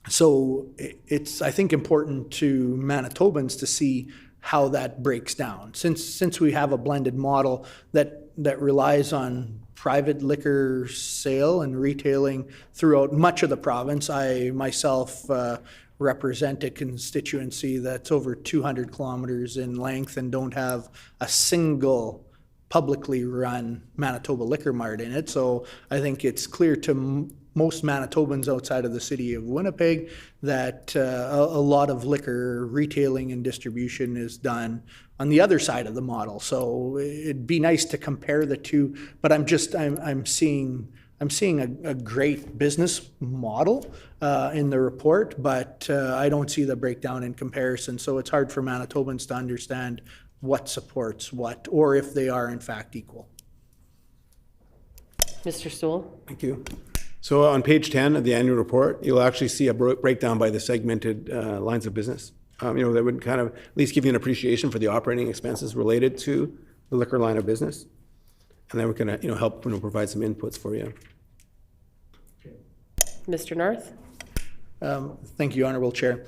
So it's, I think, important to Manitobans to see how that breaks down. Since we have a blended model that relies on private liquor sale and retailing throughout much of the province, I myself represent a constituency that's over 200 kilometers in length and don't have a single publicly run Manitoba Liquor Mart in it. So I think it's clear to most Manitobans outside of the city of Winnipeg that a lot of liquor retailing and distribution is done on the other side of the model. So it'd be nice to compare the two, but I'm seeing a great business model in the report, but I don't see the breakdown in comparison. So it's hard for Manitobans to understand what supports what, or if they are in fact equal. Mr. Sewell. Thank you. So on page 10 of the annual report, you'll actually see a breakdown by the segmented lines of business. That would kind of at least give you an appreciation for the operating expenses related to the liquor line of business. And then we can help provide some inputs for you. Mr. Narth. Thank you, Honorable Chair.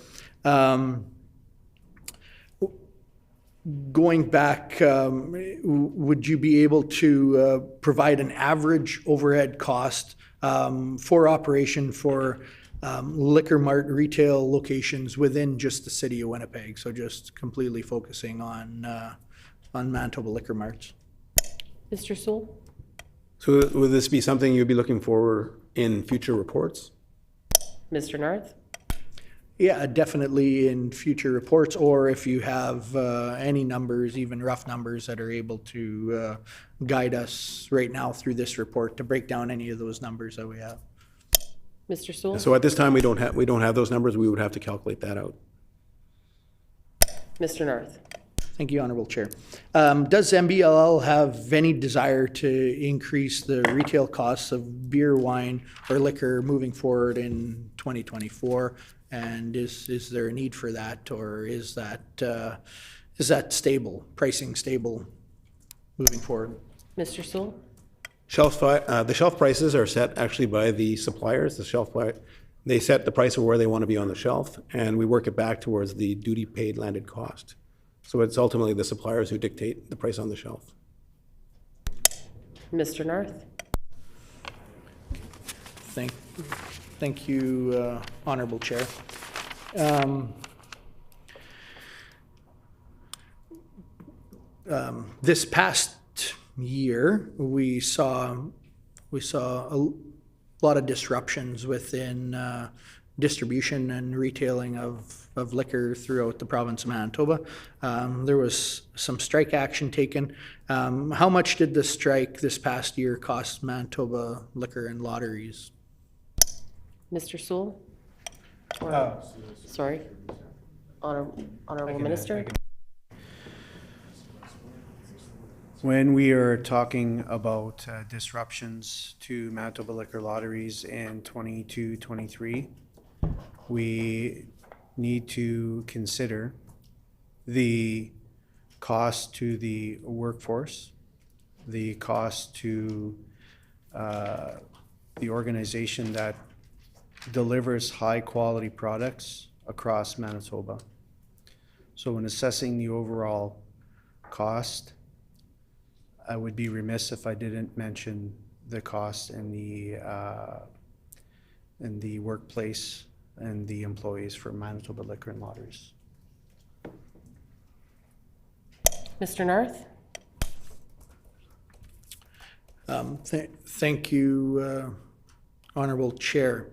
Going back, would you be able to provide an average overhead cost for operation for Liquor Mart retail locations within just the city of Winnipeg? So just completely focusing on Manitoba Liquor Marts. Mr. Sewell. So would this be something you'd be looking for in future reports? Mr. Narth. Yeah, definitely in future reports, or if you have any numbers, even rough numbers that are able to guide us right now through this report to break down any of those numbers that we have. Mr. Sewell. So at this time, we don't have those numbers. We would have to calculate that out. Mr. Narth. Thank you, Honorable Chair. Does MBLL have any desire to increase the retail costs of beer, wine, or liquor moving forward in 2024? And is there a need for that, or is that stable, pricing stable moving forward? Mr. Sewell? The shelf prices are set actually by the suppliers. They set the price of where they want to be on the shelf, and we work it back towards the duty paid landed cost. So it's ultimately the suppliers who dictate the price on the shelf. Mr. Narth? Thank you, Honorable Chair. This past year, we saw a lot of disruptions within distribution and retailing of liquor throughout the province of Manitoba. There was some strike action taken. How much did the strike this past year cost Manitoba Liquor and Lotteries? Mr. Sewell? Sorry. Honorable Minister? When we are talking about disruptions to Manitoba Liquor Lotteries in 22-23, we need to consider the cost to the workforce, the cost to the organization that delivers high-quality products across Manitoba. So when assessing the overall cost, I would be remiss if I didn't mention the cost in the workplace and the employees for Manitoba Liquor and Lotteries. Mr. Narth? Thank you, Honorable Chair.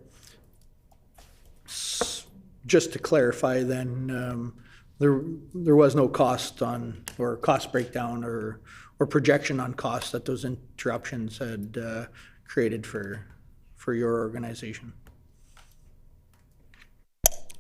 Just to clarify then, there was no cost on, or cost breakdown or projection on costs that those interruptions had created for your organization.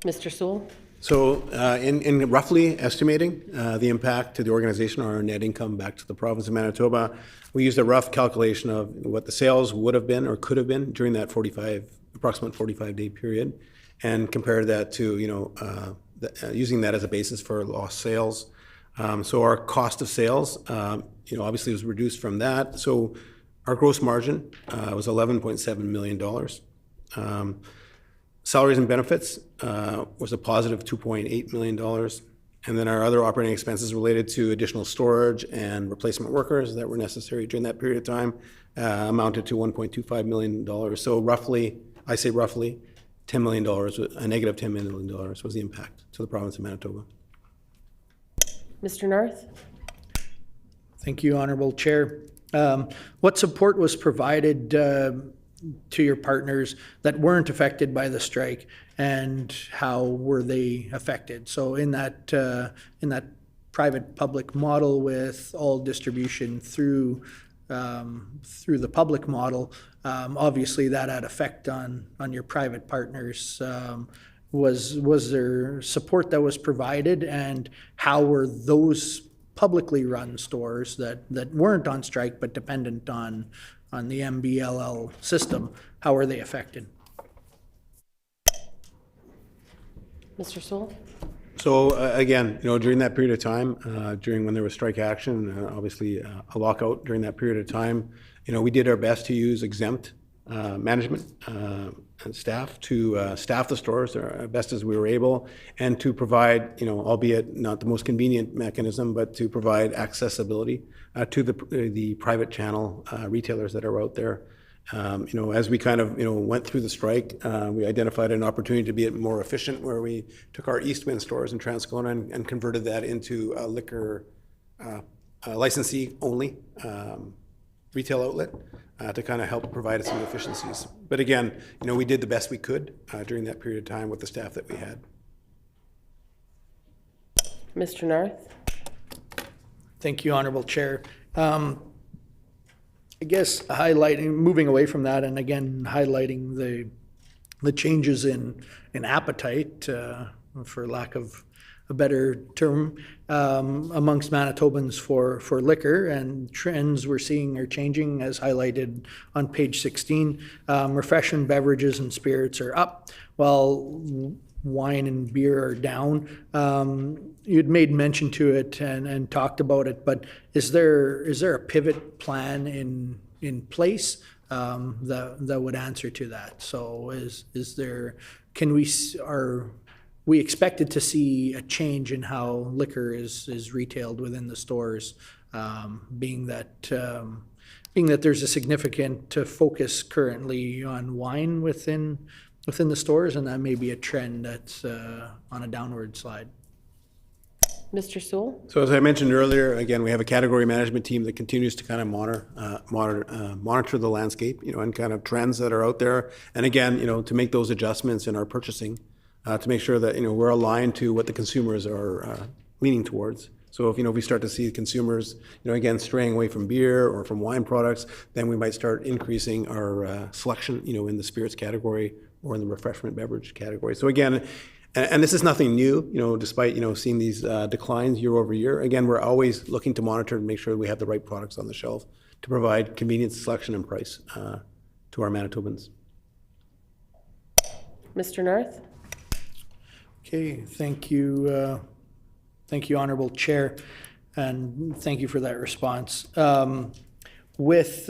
Mr. Sewell? So in roughly estimating the impact to the organization or our net income back to the province of Manitoba, we used a rough calculation of what the sales would have been or could have been during that approximate 45-day period, and compared that to, using that as a basis for lost sales. So our cost of sales, obviously was reduced from that. So our gross margin was $11.7 million. Salaries and benefits was a positive $2.8 million. And then our other operating expenses related to additional storage and replacement workers that were necessary during that period of time amounted to $1.25 million. So roughly, I say roughly, $10 million, a negative $10 million was the impact to the province of Manitoba. Mr. Narth? Thank you, Honorable Chair. What support was provided to your partners that weren't affected by the strike, and how were they affected? So in that private-public model with all distribution through the public model, obviously that had effect on your private partners. Was there support that was provided, and how were those publicly run stores that weren't on strike but dependent on the MBLL system, how were they affected? Mr. Sewell? So again, during that period of time, during when there was strike action, obviously a lockout during that period of time, we did our best to use exempt management and staff to staff the stores as best as we were able, and to provide, albeit not the most convenient mechanism, but to provide accessibility to the private channel retailers that are out there. As we kind of, went through the strike, we identified an opportunity to be more efficient, where we took our Eastwind stores in Transcona and converted that into a liquor licensee only retail outlet to kind of help provide some efficiencies. But again, we did the best we could during that period of time with the staff that we had. Mr. Narth? Thank you, Honorable Chair. I guess moving away from that, and again, highlighting the changes in appetite, for lack of a better term, amongst Manitobans for liquor, and trends we're seeing are changing as highlighted on page 16. Refreshment beverages and spirits are up, while wine and beer are down. You'd made mention to it and talked about it, but is there a pivot plan in place that would answer to that? So is there, are we expected to see a change in how liquor is retailed within the stores, being that there's a significant focus currently on wine within the stores, and that may be a trend that's on a downward slide? Mr. Sewell? So as I mentioned earlier, again, we have a category management team that continues to kind of monitor the landscape, and kind of trends that are out there. And again, to make those adjustments in our purchasing to make sure that, we're aligned to what the consumers are leaning towards. So if, we start to see consumers, again, straying away from beer or from wine products, then we might start increasing our selection, in the spirits category or in the refreshment beverage category. So again, and this is nothing new, despite, seeing these declines year over year. Again, we're always looking to monitor and make sure we have the right products on the shelf to provide convenience, selection, and price to our Manitobans. Mr. Narth? Okay, thank you. Thank you, Honorable Chair, and thank you for that response. With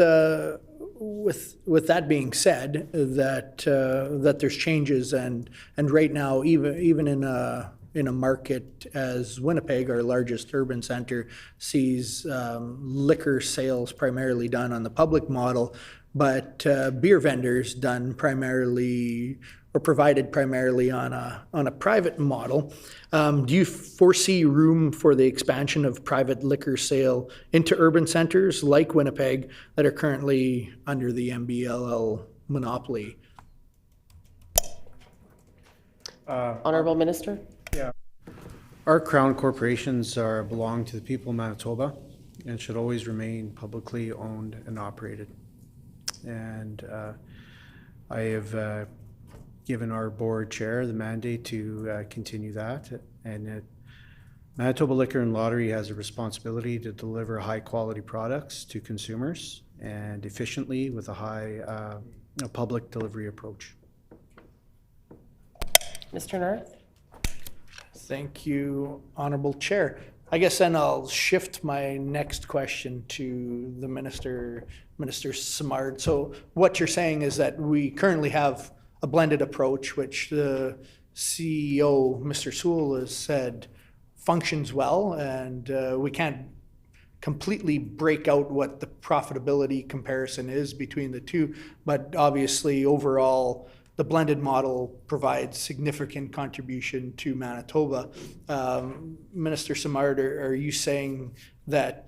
that being said, that there's changes, and right now, even in a market as Winnipeg, our largest urban center, sees liquor sales primarily done on the public model, but beer vendors done primarily or provided primarily on a private model. Do you foresee room for the expansion of private liquor sale into urban centers like Winnipeg that are currently under the MBLL monopoly? Honorable Minister? Our crown corporations belong to the people of Manitoba and should always remain publicly owned and operated. And I have given our board chair the mandate to continue that. And Manitoba Liquor and Lottery has a responsibility to deliver high-quality products to consumers and efficiently with a high public delivery approach. Mr. Narth? Thank you, Honorable Chair. I guess then I'll shift my next question to the Minister Simard. So what you're saying is that we currently have a blended approach, which the CEO, Mr. Sewell, has said functions well, and we can't completely break out what the profitability comparison is between the two, but obviously overall the blended model provides significant contribution to Manitoba. Minister Simard, are you saying that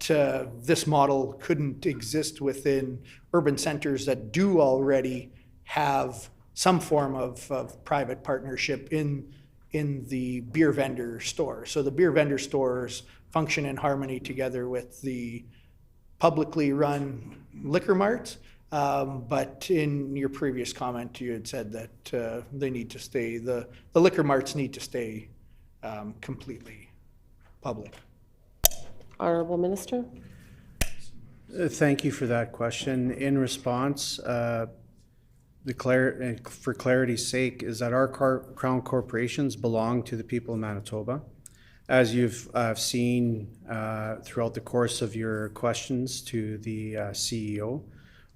this model couldn't exist within urban centers that do already have some form of private partnership in the beer vendor store? So the beer vendor stores function in harmony together with the publicly run liquor marts. But in your previous comment, you had said that they need to stay, the liquor marts need to stay completely public. Honorable Minister? Thank you for that question. In response, for clarity's sake, is that our crown corporations belong to the people of Manitoba. As you've seen throughout the course of your questions to the CEO,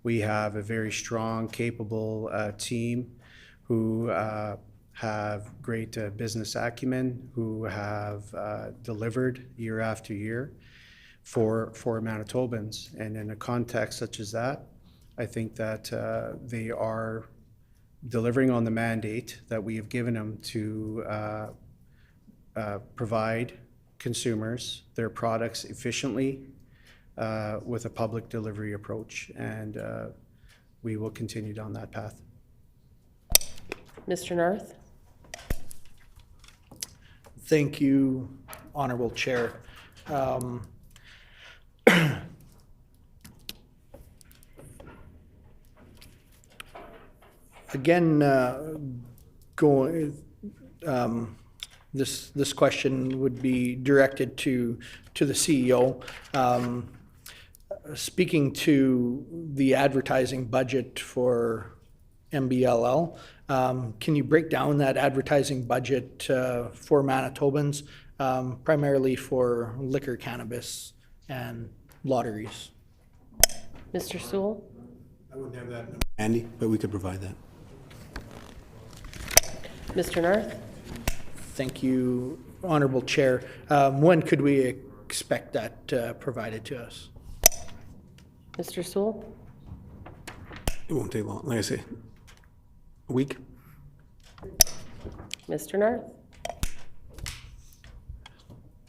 we have a very strong, capable team who have great business acumen, who have delivered year after year for Manitobans. And in a context such as that, I think that they are delivering on the mandate that we have given them to provide consumers their products efficiently with a public delivery approach, and we will continue down that path. Mr. Narth? Thank you, Honorable Chair. Again, this question would be directed to the CEO. Speaking to the advertising budget for MBLL, can you break down that advertising budget for Manitobans, primarily for liquor, cannabis, and lotteries? Mr. Sewell? I wouldn't have that handy, but we could provide that. Mr. Narth? Thank you, Honorable Chair. When could we expect that provided to us? Mr. Sewell? It won't take long, like I say, a week. Mr. Narth?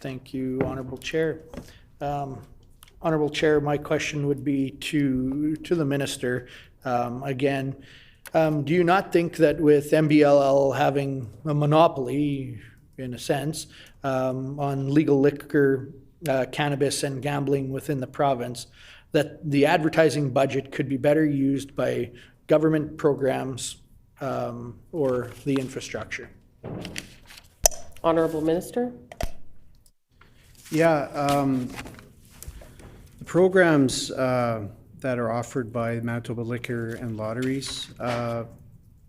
Thank you, Honorable Chair. Honorable Chair, my question would be to the Minister. Again, do you not think that with MBLL having a monopoly, in a sense, on legal liquor, cannabis, and gambling within the province, that the advertising budget could be better used by government programs or the infrastructure? Honorable Minister? Yeah, the programs that are offered by Manitoba Liquor and Lotteries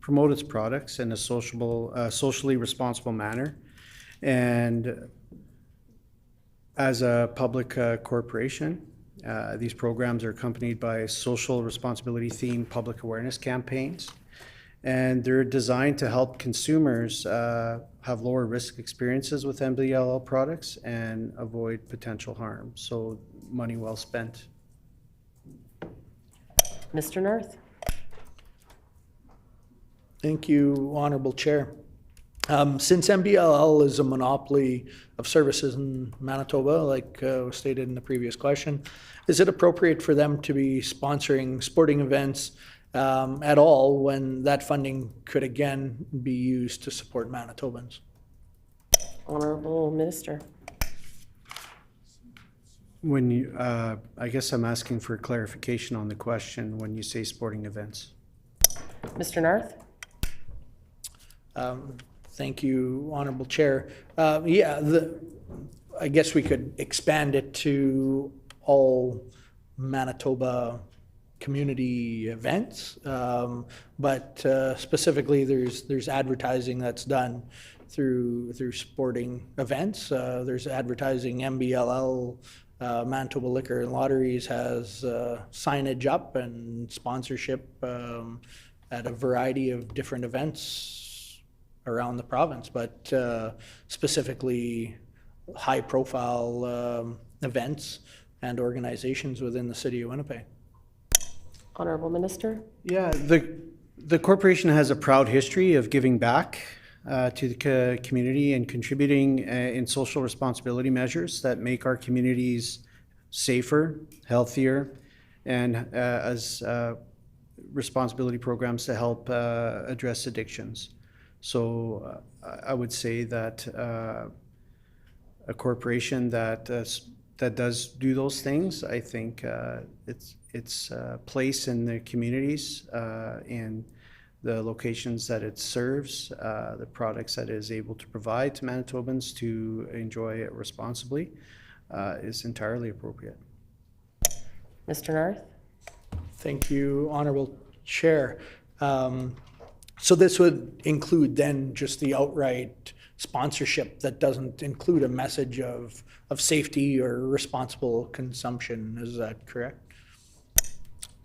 promote its products in a socially responsible manner. And as a public corporation, these programs are accompanied by social responsibility themed public awareness campaigns. And they're designed to help consumers have lower risk experiences with MBLL products and avoid potential harm. So money well spent. Mr. Narth? Thank you, Honorable Chair. Since MBLL is a monopoly of services in Manitoba, like was stated in the previous question, is it appropriate for them to be sponsoring sporting events at all when that funding could again be used to support Manitobans? Honorable Minister? When you, I guess I'm asking for clarification on the question when you say sporting events. Mr. Narth? Thank you, Honorable Chair. Yeah, I guess we could expand it to all Manitoba community events, but specifically there's advertising that's done through sporting events. There's advertising. MBLL, Manitoba Liquor and Lotteries has signage up and sponsorship at a variety of different events around the province, but specifically high-profile events and organizations within the city of Winnipeg. Honorable Minister? Yeah, the corporation has a proud history of giving back to the community and contributing in social responsibility measures that make our communities safer, healthier, and as responsibility programs to help address addictions. So I would say that a corporation that does do those things, I think its place in the communities, in the locations that it serves, the products that it is able to provide to Manitobans to enjoy it responsibly, is entirely appropriate. Mr. Narth? Thank you, Honorable Chair. So this would include then just the outright sponsorship that doesn't include a message of safety or responsible consumption. Is that correct?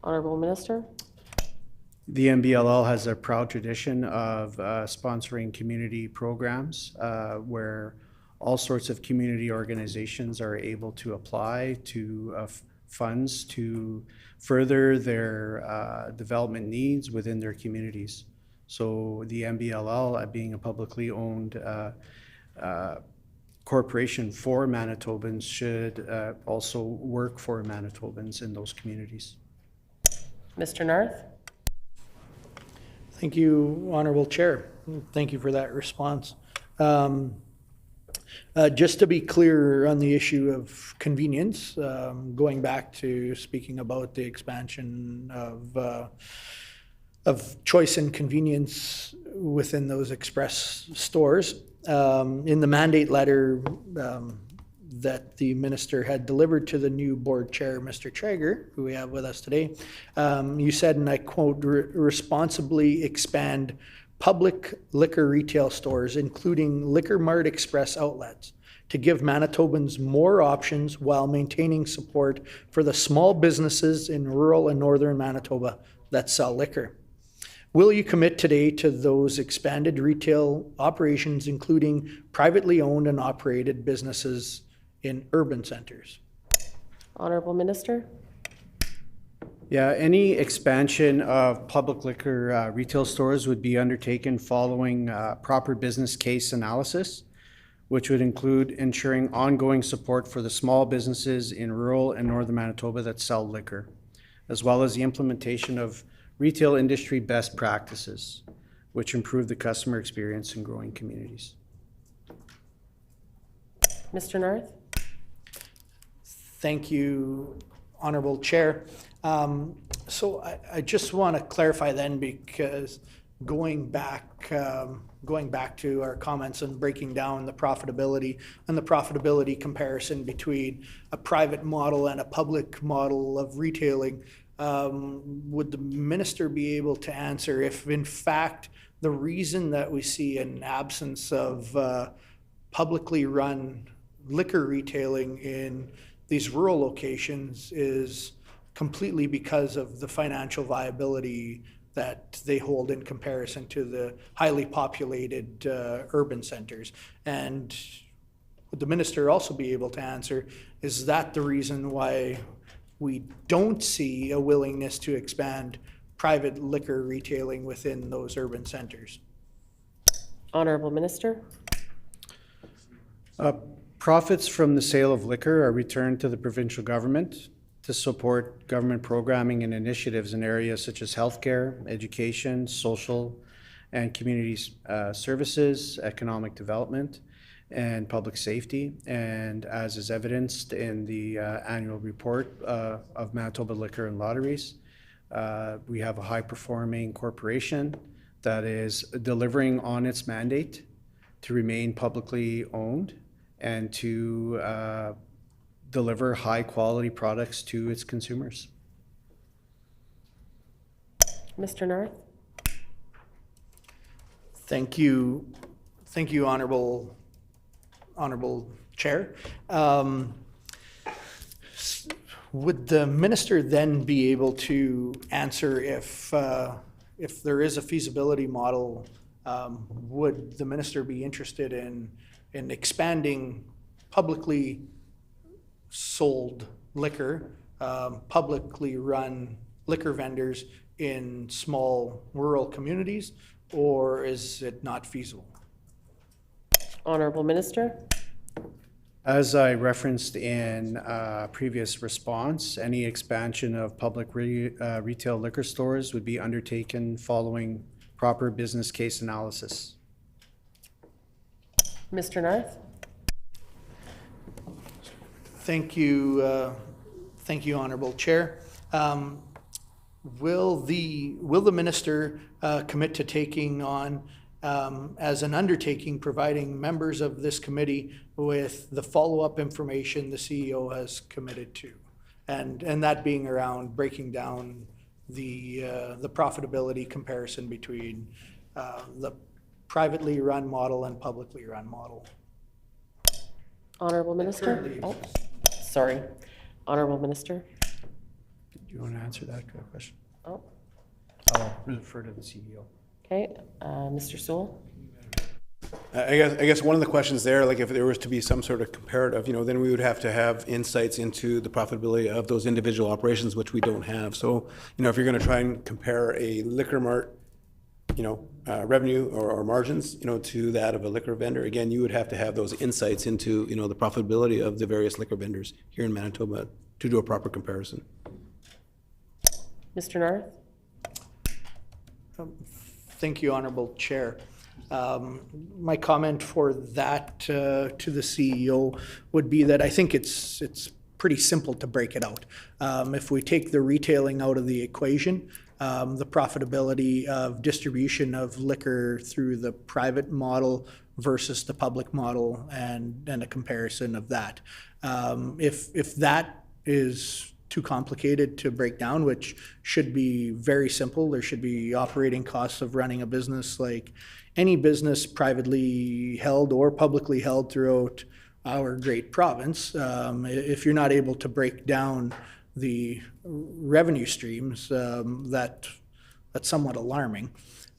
Honorable Minister? The MBLL has a proud tradition of sponsoring community programs where all sorts of community organizations are able to apply to funds to further their development needs within their communities. So the MBLL, being a publicly owned corporation for Manitobans, should also work for Manitobans in those communities. Mr. Narth? Thank you, Honorable Chair. Thank you for that response. Just to be clear on the issue of convenience, going back to speaking about the expansion of choice and convenience within those express stores, in the mandate letter that the minister had delivered to the new board chair, Mr. Traeger, who we have with us today, you said, and I quote, responsibly expand public liquor retail stores, including Liquor Mart Express outlets, to give Manitobans more options while maintaining support for the small businesses in rural and northern Manitoba that sell liquor. Will you commit today to those expanded retail operations, including privately owned and operated businesses in urban centers? Honorable Minister. Yeah, any expansion of public liquor retail stores would be undertaken following proper business case analysis, which would include ensuring ongoing support for the small businesses in rural and northern Manitoba that sell liquor, as well as the implementation of retail industry best practices, which improve the customer experience in growing communities. Mr. Narth. Thank you, Honorable Chair. So I just want to clarify then, because going back to our comments and breaking down the profitability and the profitability comparison between a private model and a public model of retailing, would the minister be able to answer if, in fact, the reason that we see an absence of publicly run liquor retailing in these rural locations is completely because of the financial viability that they hold in comparison to the highly populated urban centers? And would the minister also be able to answer, is that the reason why we don't see a willingness to expand private liquor retailing within those urban centers? Honorable Minister. Profits from the sale of liquor are returned to the provincial government to support government programming and initiatives in areas such as healthcare, education, social and community services, economic development, and public safety. And as is evidenced in the annual report of Manitoba Liquor and Lotteries, we have a high-performing corporation that is delivering on its mandate to remain publicly owned and to deliver high-quality products to its consumers. Mr. Narth. Thank you, Honorable Chair. Would the minister then be able to answer if there is a feasibility model? Would the minister be interested in expanding publicly sold liquor, publicly run liquor vendors in small rural communities, or is it not feasible? Honorable Minister. As I referenced in a previous response, any expansion of public retail liquor stores would be undertaken following proper business case analysis. Mr. Narth. Thank you, Honorable Chair. Will the minister commit to taking on, as an undertaking, providing members of this committee with the follow-up information the CEO has committed to, and that being around breaking down the profitability comparison between the privately run model and publicly run model? Honorable Minister. Oh, sorry. Honorable Minister. Do you want to answer that question? Oh, I'll refer to the CEO. okay. Mr. Sewell. I guess one of the questions there, like if there was to be some sort of comparative, then we would have to have insights into the profitability of those individual operations, which we don't have. So, if you're going to try and compare a liquor mart, revenue or margins, to that of a liquor vendor, again, you would have to have those insights into, the profitability of the various liquor vendors here in Manitoba to do a proper comparison. Mr. Narth. Thank you, Honorable Chair. My comment for that to the CEO would be that I think it's pretty simple to break it out. If we take the retailing out of the equation, the profitability of distribution of liquor through the private model versus the public model and a comparison of that. If that is too complicated to break down, which should be very simple, there should be operating costs of running a business like any business privately held or publicly held throughout our great province. If you're not able to break down the revenue streams, that's somewhat alarming.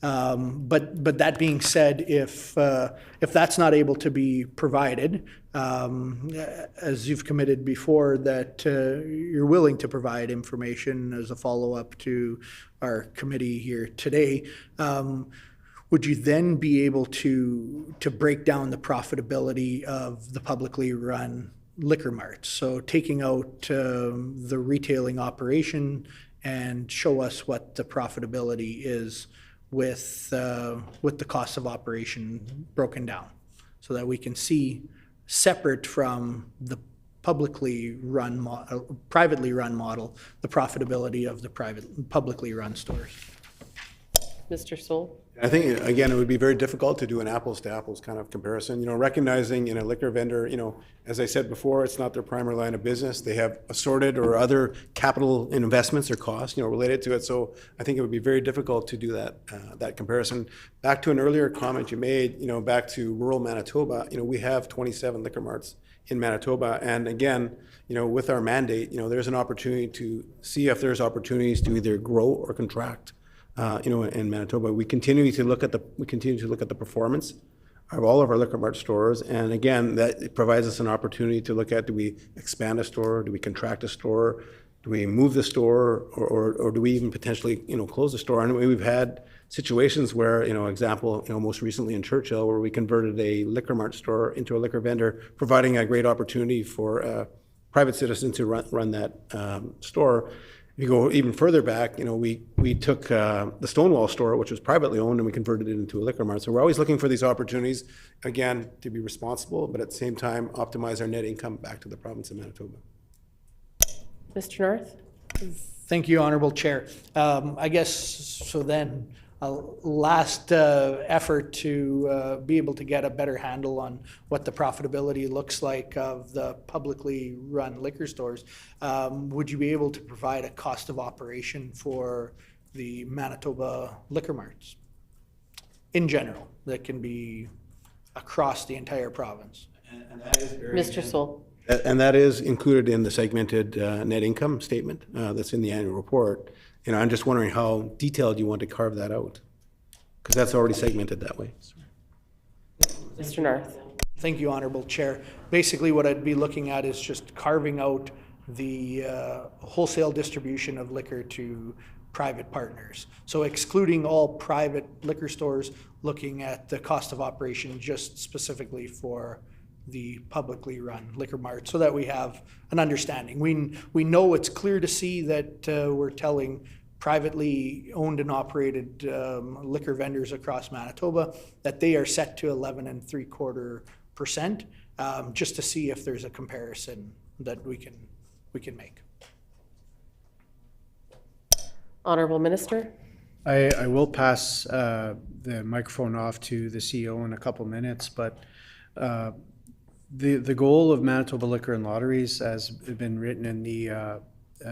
But that being said, if that's not able to be provided, as you've committed before, that you're willing to provide information as a follow-up to our committee here today, would you then be able to break down the profitability of the publicly run liquor marts? So taking out the retailing operation and show us what the profitability is with the cost of operation broken down, so that we can see, separate from the privately run model, the profitability of the publicly run stores. Mr. Soul? I think, again, it would be very difficult to do an apples to apples kind of comparison, recognizing in a liquor vendor, as I said before, it's not their primary line of business. They have assorted or other capital investments or costs, related to it. So I think it would be very difficult to do that comparison. Back to an earlier comment you made, back to rural Manitoba, we have 27 liquor marts in Manitoba. And again, with our mandate, there's an opportunity to see if there's opportunities to either grow or contract. In Manitoba, we continue to look at the performance of all of our liquor mart stores, and again, that provides us an opportunity to look at: do we expand a store? Do we contract a store? Do we move the store, or do we even potentially close the store? And we've had situations where, example, most recently in Churchill, where we converted a liquor mart store into a liquor vendor, providing a great opportunity for a private citizen to run that store. If you go even further back, we took the Stonewall store, which was privately owned, and we converted it into a liquor mart. So we're always looking for these opportunities, again, to be responsible, but at the same time, optimize our net income back to the province of Manitoba. Mr. North? Thank you, Honorable Chair. I guess, so then, a last effort to be able to get a better handle on what the profitability looks like of the publicly run liquor stores. Would you be able to provide a cost of operation for the Manitoba liquor marts in general that can be across the entire province? And that is very Mr. Soul? And that is included in the segmented net income statement that's in the annual report. I'm just wondering how detailed you want to carve that out, because that's already segmented that way. Mr. North? Thank you, Honorable Chair. Basically, what I'd be looking at is just carving out the wholesale distribution of liquor to private partners. So excluding all private liquor stores, looking at the cost of operation just specifically for the publicly run liquor mart, so that we have an understanding. We know it's clear to see that we're telling privately owned and operated liquor vendors across Manitoba that they are set to 11.75%, just to see if there's a comparison that we can make. Honourable Minister? I will pass the microphone off to the CEO in a couple minutes, but the goal of Manitoba Liquor and Lotteries, as been written in the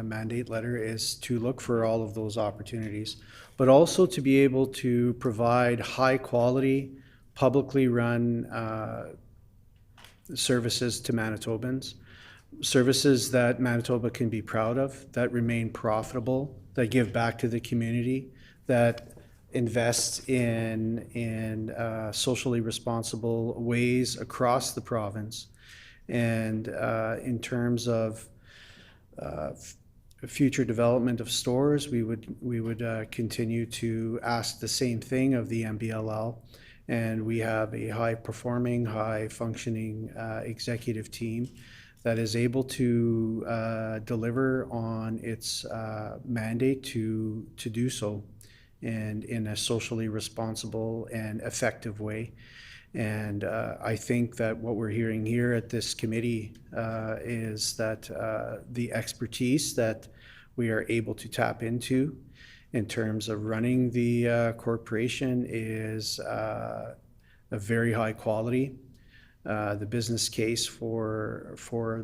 mandate letter, is to look for all of those opportunities, but also to be able to provide high quality, publicly run services to Manitobans, services that Manitoba can be proud of, that remain profitable, that give back to the community, that invest in socially responsible ways across the province. And in terms of future development of stores, we would continue to ask the same thing of the MBLL, and we have a high-performing, high-functioning executive team that is able to deliver on its mandate to do so, and in a socially responsible and effective way. And I think that what we're hearing here at this committee is that the expertise that we are able to tap into in terms of running the corporation is of very high quality. The business case for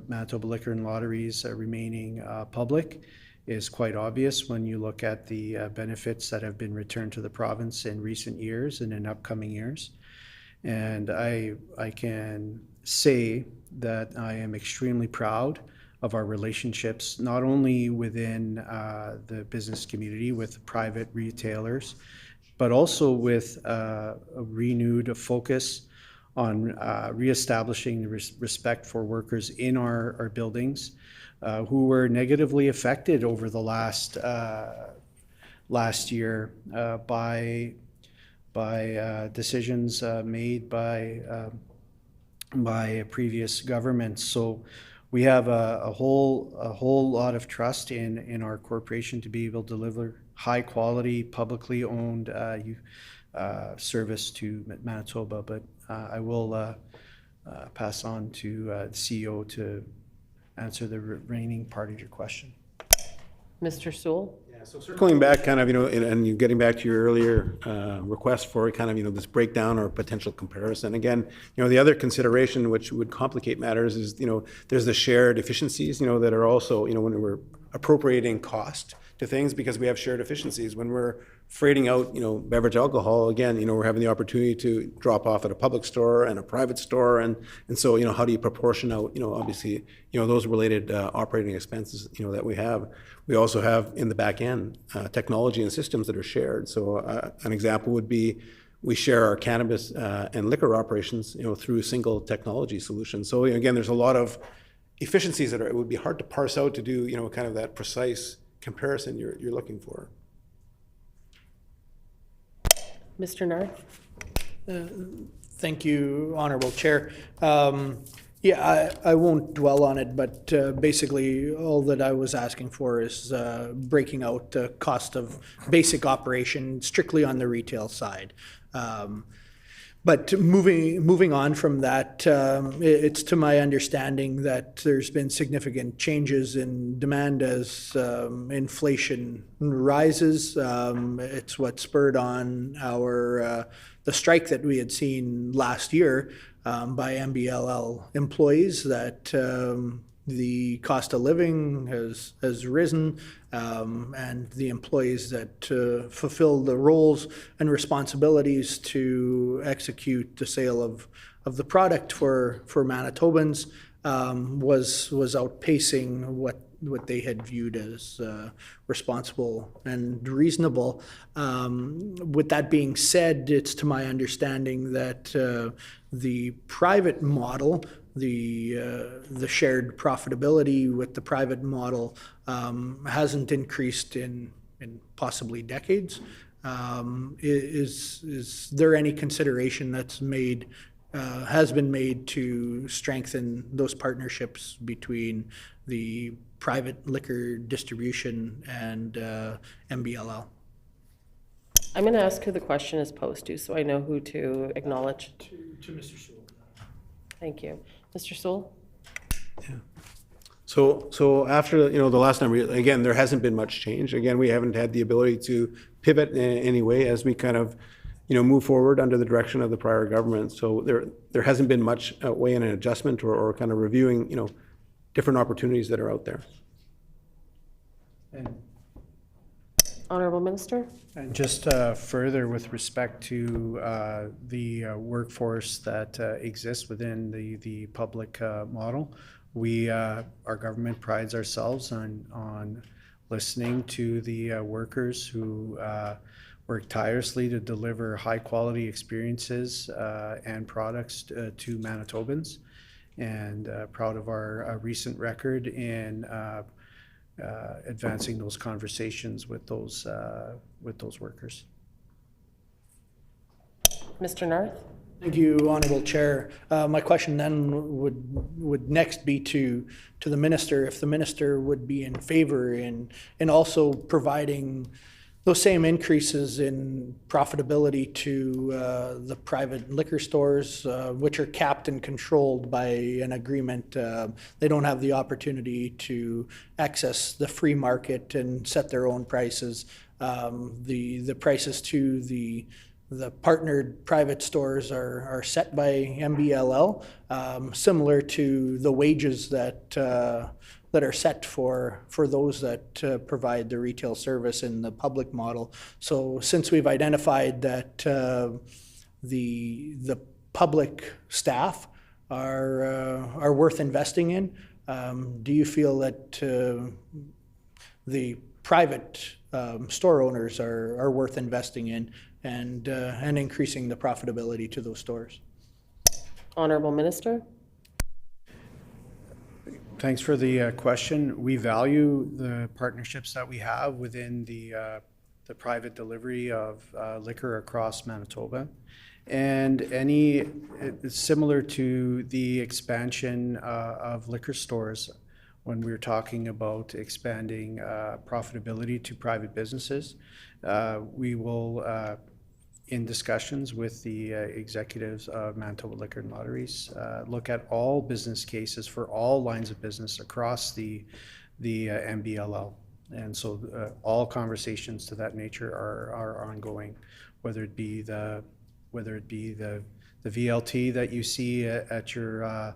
Manitoba Liquor and Lotteries remaining public is quite obvious when you look at the benefits that have been returned to the province in recent years and in upcoming years. And I can say that I am extremely proud of our relationships, not only within the business community with private retailers, but also with a renewed focus on reestablishing the respect for workers in our buildings who were negatively affected over the last year by decisions made by previous governments. So we have a whole lot of trust in our corporation to be able to deliver high quality, publicly owned service to Manitoba. But I will pass on to the CEO to answer the remaining part of your question. Mr. Sewell? Yeah, so circling back kind of, and you getting back to your earlier request for kind of, this breakdown or potential comparison. Again, the other consideration which would complicate matters is, there's the shared efficiencies, that are also, when we're appropriating cost to things, because we have shared efficiencies. When we're freighting out, beverage alcohol, again, we're having the opportunity to drop off at a public store and a private store. And so, how do you proportion out, obviously, those related operating expenses, that we have. We also have in the back end technology and systems that are shared. So an example would be we share our cannabis and liquor operations, through a single technology solution. So again, there's a lot of efficiencies that it would be hard to parse out to do, kind of that precise comparison you're looking for. Mr. Narth? Thank you, Honorable Chair. I won't dwell on it, but basically all that I was asking for is breaking out the cost of basic operation strictly on the retail side. But moving on from that, it's to my understanding that there's been significant changes in demand as inflation rises. It's what spurred on the strike that we had seen last year by MBLL employees, that the cost of living has risen, and the employees that fulfill the roles and responsibilities to execute the sale of the product for Manitobans was outpacing what they had viewed as responsible and reasonable. With that being said, it's to my understanding that the private model, the shared profitability with the private model hasn't increased in possibly decades. Is there any consideration that's has been made to strengthen those partnerships between the private liquor distribution and MBLL? I'm going to ask who the question is posed to, so I know who to acknowledge. To Mr. Sewell. Thank you. Mr. Sewell? Yeah. So after, the last number, again, there hasn't been much change. Again, we haven't had the ability to pivot in any way as we kind of, move forward under the direction of the prior government. So there hasn't been much way in an adjustment or kind of reviewing, different opportunities that are out there. And Honorable Minister? And just further with respect to the workforce that exists within the public model, our government prides ourselves on listening to the workers who work tirelessly to deliver high quality experiences and products to Manitobans, and proud of our recent record in advancing those conversations with those workers. Mr. Narth? Thank you, Honorable Chair. My question then would next be to the Minister, if the Minister would be in favor in also providing those same increases in profitability to the private liquor stores, which are capped and controlled by an agreement. They don't have the opportunity to access the free market and set their own prices. The prices to the the partnered private stores are set by MBLL, similar to the wages that are set for those that provide the retail service in the public model. So since we've identified that the public staff are worth investing in, do you feel that the private store owners are worth investing in and increasing the profitability to those stores? Honourable Minister. Thanks for the question. We value the partnerships that we have within the private delivery of liquor across Manitoba. And it's similar to the expansion of liquor stores when we're talking about expanding profitability to private businesses. We will, in discussions with the executives of Manitoba Liquor and Lotteries, look at all business cases for all lines of business across the MBLL. And so all conversations to that nature are ongoing, whether it be the VLT that you see at your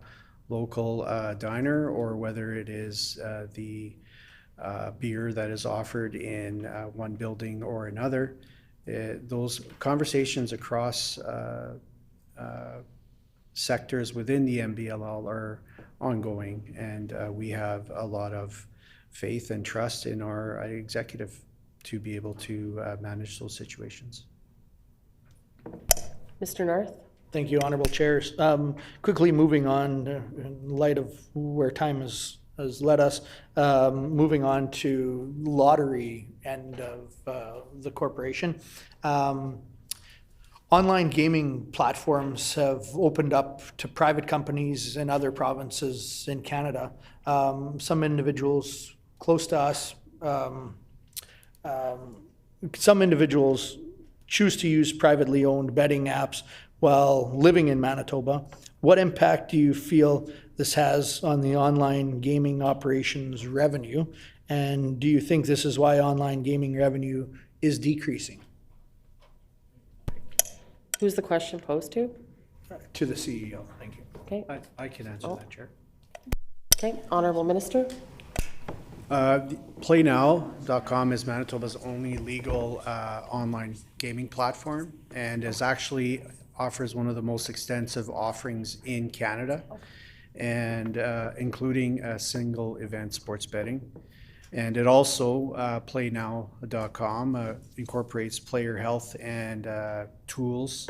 local diner, or whether it is the beer that is offered in one building or another. Those conversations across sectors within the MBLL are ongoing, and we have a lot of faith and trust in our executive to be able to manage those situations. Mr. Narth. Thank you, Honourable Chairs. Quickly moving on, in light of where time has led us, moving on to lottery end of the corporation. Online gaming platforms have opened up to private companies in other provinces in Canada. Some individuals close to us, some individuals choose to use privately owned betting apps while living in Manitoba. What impact do you feel this has on the online gaming operations revenue? And do you think this is why online gaming revenue is decreasing? Who's the question posed to? To the CEO, thank you. Okay. I can answer that, Chair. Okay. Honourable Minister. PlayNow.com is Manitoba's only legal online gaming platform, and offers one of the most extensive offerings in Canada, and including single event sports betting. And it also, PlayNow.com, incorporates player health and tools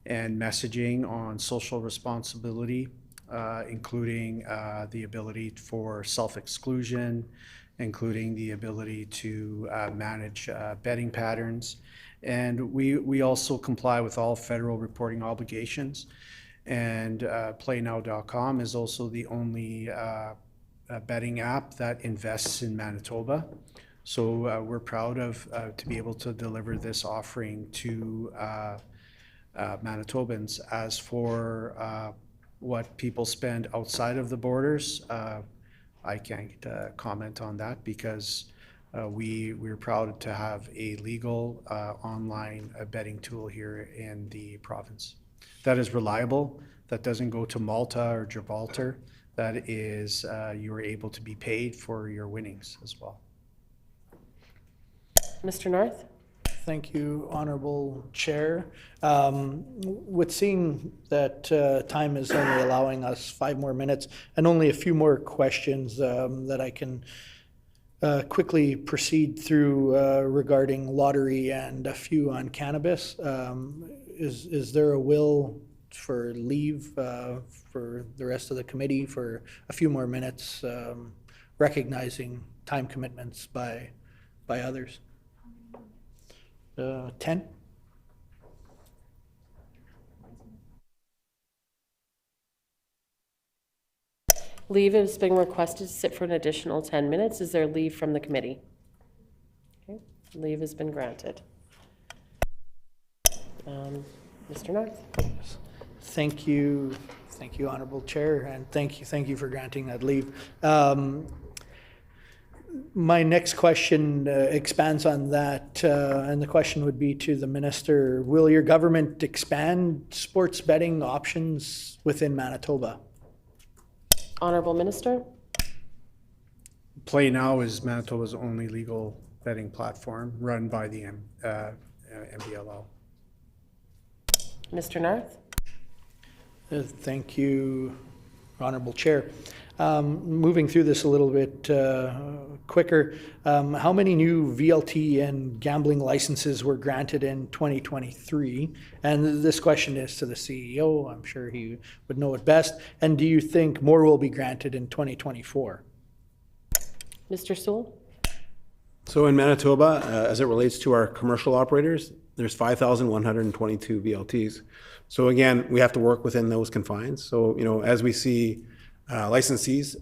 and messaging on social responsibility, including the ability for self-exclusion, including the ability to manage betting patterns. And we also comply with all federal reporting obligations. And PlayNow.com is also the only betting app that invests in Manitoba. So we're proud to be able to deliver this offering to Manitobans. As for what people spend outside of the borders, I can't comment on that, because we're proud to have a legal online betting tool here in the province that is reliable, that doesn't go to Malta or Gibraltar, that is you are able to be paid for your winnings as well. Mr. Narth. Thank you, Honourable Chair. With seeing that time is only allowing us 5 more minutes and only a few more questions that I can quickly proceed through regarding lottery and a few on cannabis, is there a will for leave for the rest of the committee for a few more minutes, recognizing time commitments by others? 10? Leave is being requested to sit for an additional 10 minutes. Is there leave from the committee? Okay. Leave has been granted. Mr. Narth. Thank you, Honourable Chair, and thank you for granting that leave. My next question expands on that, and the question would be to the minister. Will your government expand sports betting options within Manitoba? Honorable Minister. Play Now is Manitoba's only legal betting platform run by the MBLL. Mr. Narth. Thank you, Honorable Chair. Moving through this a little bit quicker, how many new VLT and gambling licenses were granted in 2023? And this question is to the CEO. I'm sure he would know it best. And do you think more will be granted in 2024? Mr. Sewell. So in Manitoba, as it relates to our commercial operators, there's 5,122 VLTs. So again, we have to work within those confines. So, as we see licensees,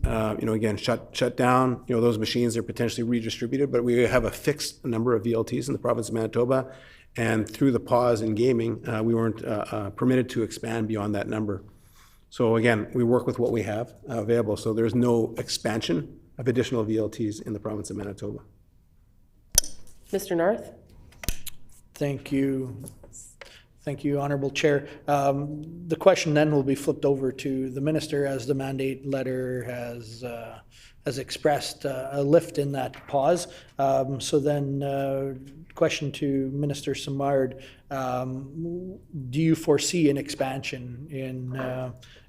again, shut down, those machines are potentially redistributed, but we have a fixed number of VLTs in the province of Manitoba. And through the pause in gaming, we weren't permitted to expand beyond that number. So again, we work with what we have available. So there's no expansion of additional VLTs in the province of Manitoba. Mr. Narth. Thank you. Thank you, Honorable Chair. The question then will be flipped over to the minister, as the mandate letter has expressed a lift in that pause. So then, question to Minister Simard: do you foresee an expansion in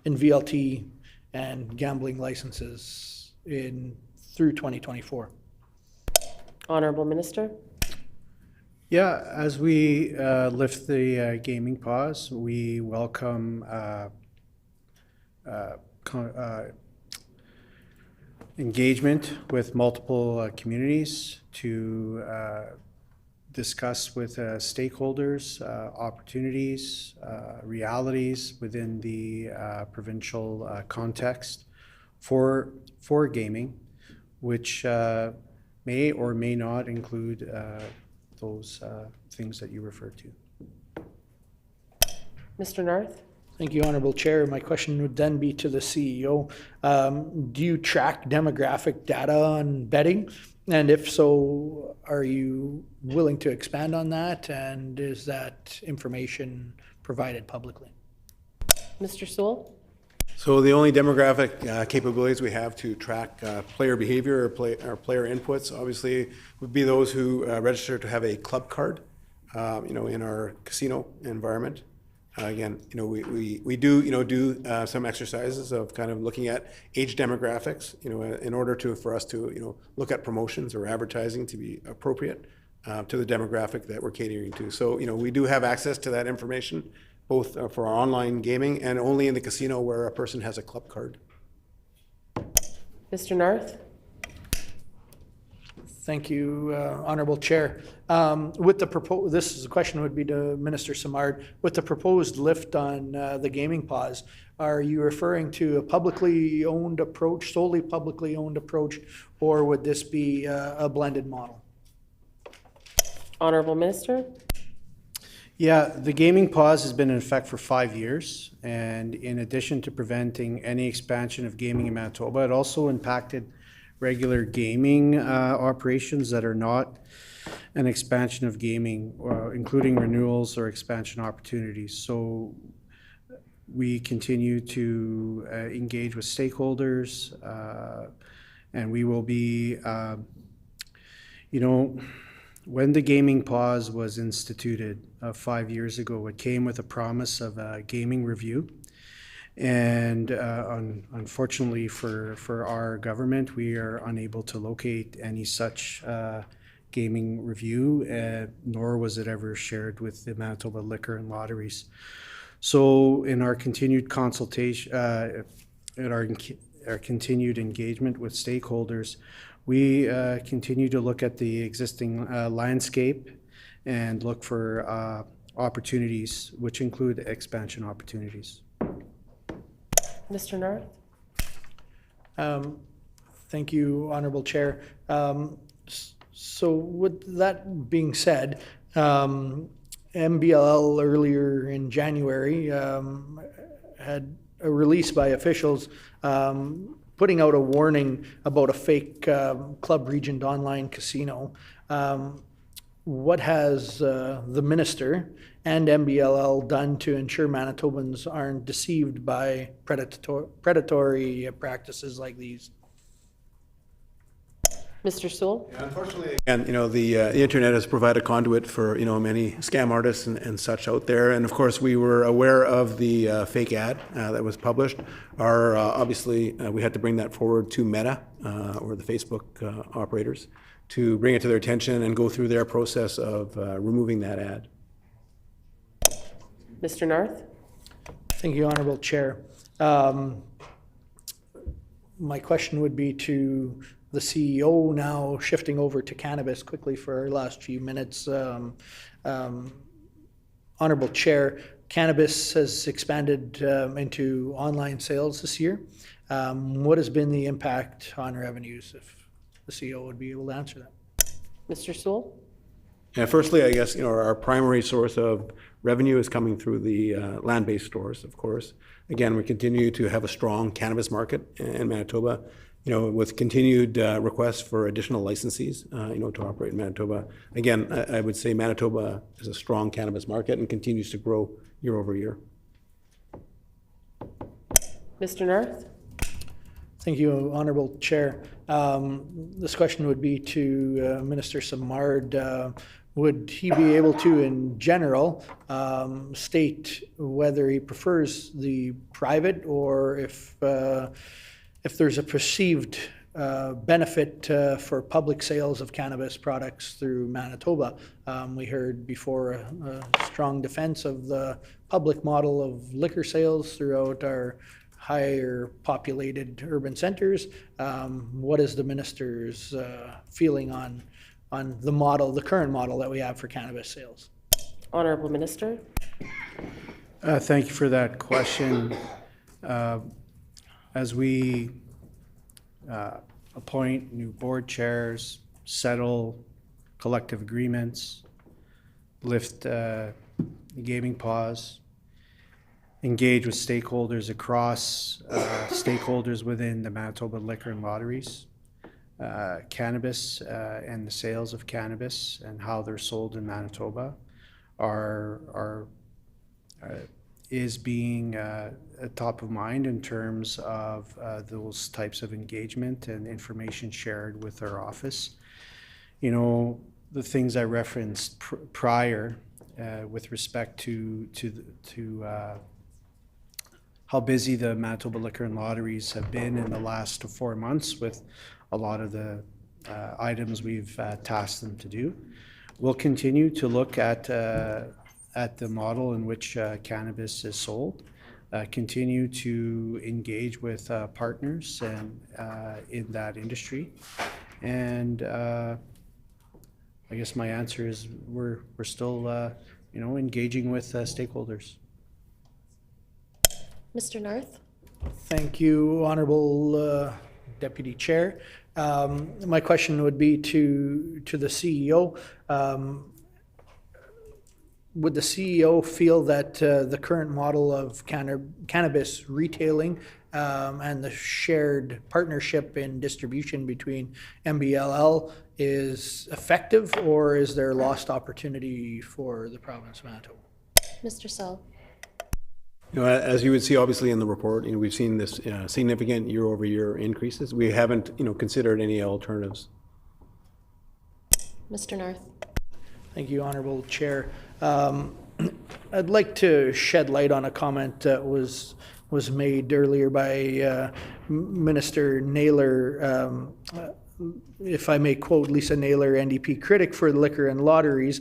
VLT and gambling licenses through 2024? Honorable Minister. Yeah, as we lift the gaming pause, we welcome engagement with multiple communities to discuss with stakeholders opportunities, realities within the provincial context for gaming, which may or may not include those things that you referred to. Mr. Narth. Thank you, Honorable Chair. My question would then be to the CEO. Do you track demographic data on betting? And if so, are you willing to expand on that? And is that information provided publicly? Mr. Sewell. So the only demographic capabilities we have to track player behavior or player inputs, obviously, would be those who register to have a club card, in our casino environment. Again, we do some exercises of kind of looking at age demographics, in order for us to look at promotions or advertising to be appropriate to the demographic that we're catering to. So we do have access to that information, both for our online gaming and only in the casino where a person has a club card. Mr. Narth. Thank you, Honorable Chair. With the this is a question would be to Minister Simard. With the proposed lift on the gaming pause, are you referring to a publicly owned approach, solely publicly owned approach, or would this be a blended model? Honorable Minister. Yeah, the gaming pause has been in effect for 5 years, and in addition to preventing any expansion of gaming in Manitoba, it also impacted regular gaming operations that are not an expansion of gaming, including renewals or expansion opportunities. So we continue to engage with stakeholders, and we will be, when the gaming pause was instituted 5 years ago, it came with a promise of a gaming review. And unfortunately for our government, we are unable to locate any such gaming review, nor was it ever shared with the Manitoba Liquor and Lotteries. So in our continued consultation, in our continued engagement with stakeholders, we continue to look at the existing landscape and look for opportunities, which include expansion opportunities. Mr. Narth. Thank you, Honorable Chair. So with that being said, MBLL earlier in January had a release by officials putting out a warning about a fake Club Regent online casino. What has the minister and MBLL done to ensure Manitobans aren't deceived by predatory practices like these? Mr. Sewell? Unfortunately, again, the internet has provided conduit for, many scam artists and such out there. And of course, we were aware of the fake ad that was published. Obviously, we had to bring that forward to Meta, or the Facebook operators, to bring it to their attention and go through their process of removing that ad. Mr. Narth? Thank you, Honorable Chair. My question would be to the CEO now, shifting over to cannabis quickly for our last few minutes. Honorable Chair, cannabis has expanded into online sales this year. What has been the impact on revenues, if the CEO would be able to answer that? Mr. Sewell? Yeah, firstly, I guess, our primary source of revenue is coming through the land-based stores, of course. Again, we continue to have a strong cannabis market in Manitoba, with continued requests for additional licensees, to operate in Manitoba. Again, I would say Manitoba is a strong cannabis market and continues to grow year over year. Mr. Narth? Thank you, Honorable Chair. This question would be to Minister Simard. Would he be able to, in general, state whether he prefers the private or if there's a perceived benefit for public sales of cannabis products through Manitoba? We heard before a strong defense of the public model of liquor sales throughout our higher populated urban centers. What is the minister's feeling on the model, the current model that we have for cannabis sales? Honorable Minister? Thank you for that question. As we appoint new board chairs, settle collective agreements, lift the gaming pause, engage with stakeholders across stakeholders within the Manitoba Liquor and Lotteries, cannabis and the sales of cannabis and how they're sold in Manitoba is being top of mind in terms of those types of engagement and information shared with our office. The things I referenced prior with respect to how busy the Manitoba Liquor and Lotteries have been in the last 4 months with a lot of the items we've tasked them to do. We'll continue to look at the model in which cannabis is sold, continue to engage with partners and in that industry. And I guess my answer is we're still engaging with stakeholders. Mr. Narth? Thank you, Honorable Deputy Chair. My question would be to the CEO. Would the CEO feel that the current model of cannabis retailing and the shared partnership in distribution between MBLL is effective, or is there lost opportunity for the province of Manitoba? Mr. Sell? As you would see, obviously, in the report, we've seen this significant year-over-year increases. We haven't, considered any alternatives. Mr. Narth? Thank you, Honorable Chair. I'd like to shed light on a comment that was made earlier by Minister Naylor. If I may quote Lisa Naylor, NDP critic for liquor and lotteries,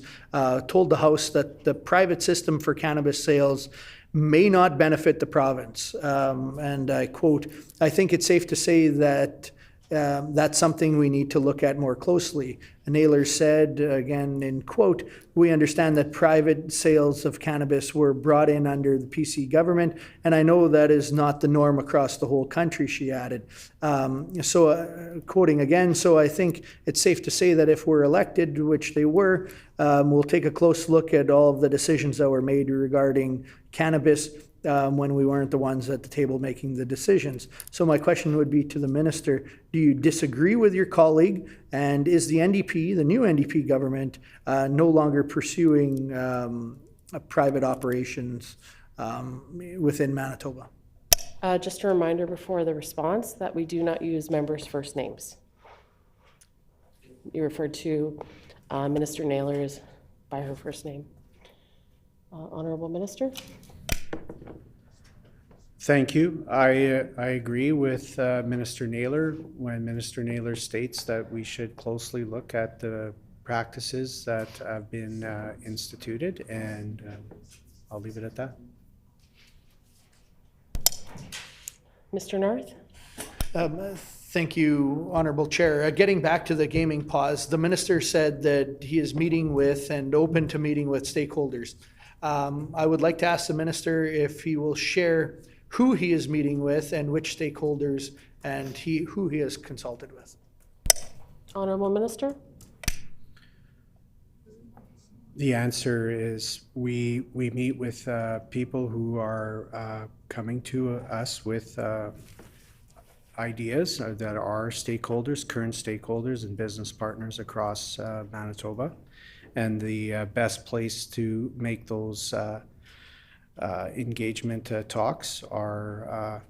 told the House that the private system for cannabis sales may not benefit the province. And I quote, "I think it's safe to say that that's something we need to look at more closely." Naylor said, again in quote, "We understand that private sales of cannabis were brought in under the PC government, and I know that is not the norm across the whole country," she added. Quoting again, "So I think it's safe to say that if we're elected, which they were, we'll take a close look at all of the decisions that were made regarding cannabis when we weren't the ones at the table making the decisions. So my question would be to the minister, do you disagree with your colleague? And is the NDP, the new NDP government, no longer pursuing private operations within Manitoba? Just a reminder before the response that we do not use members' first names. You referred to Minister Naylor as by her first name. Honorable Minister? Thank you. I agree with Minister Naylor when Minister Naylor states that we should closely look at the practices that have been instituted, and I'll leave it at that. Mr. Narth? Thank you, Honorable Chair. Getting back to the gaming pause, the minister said that he is meeting with and open to meeting with stakeholders. I would like to ask the minister if he will share who he is meeting with and which stakeholders and who he has consulted with. Honorable Minister? The answer is we meet with people who are coming to us with ideas that are stakeholders, current stakeholders and business partners across Manitoba. And the best place to make those engagement talks are,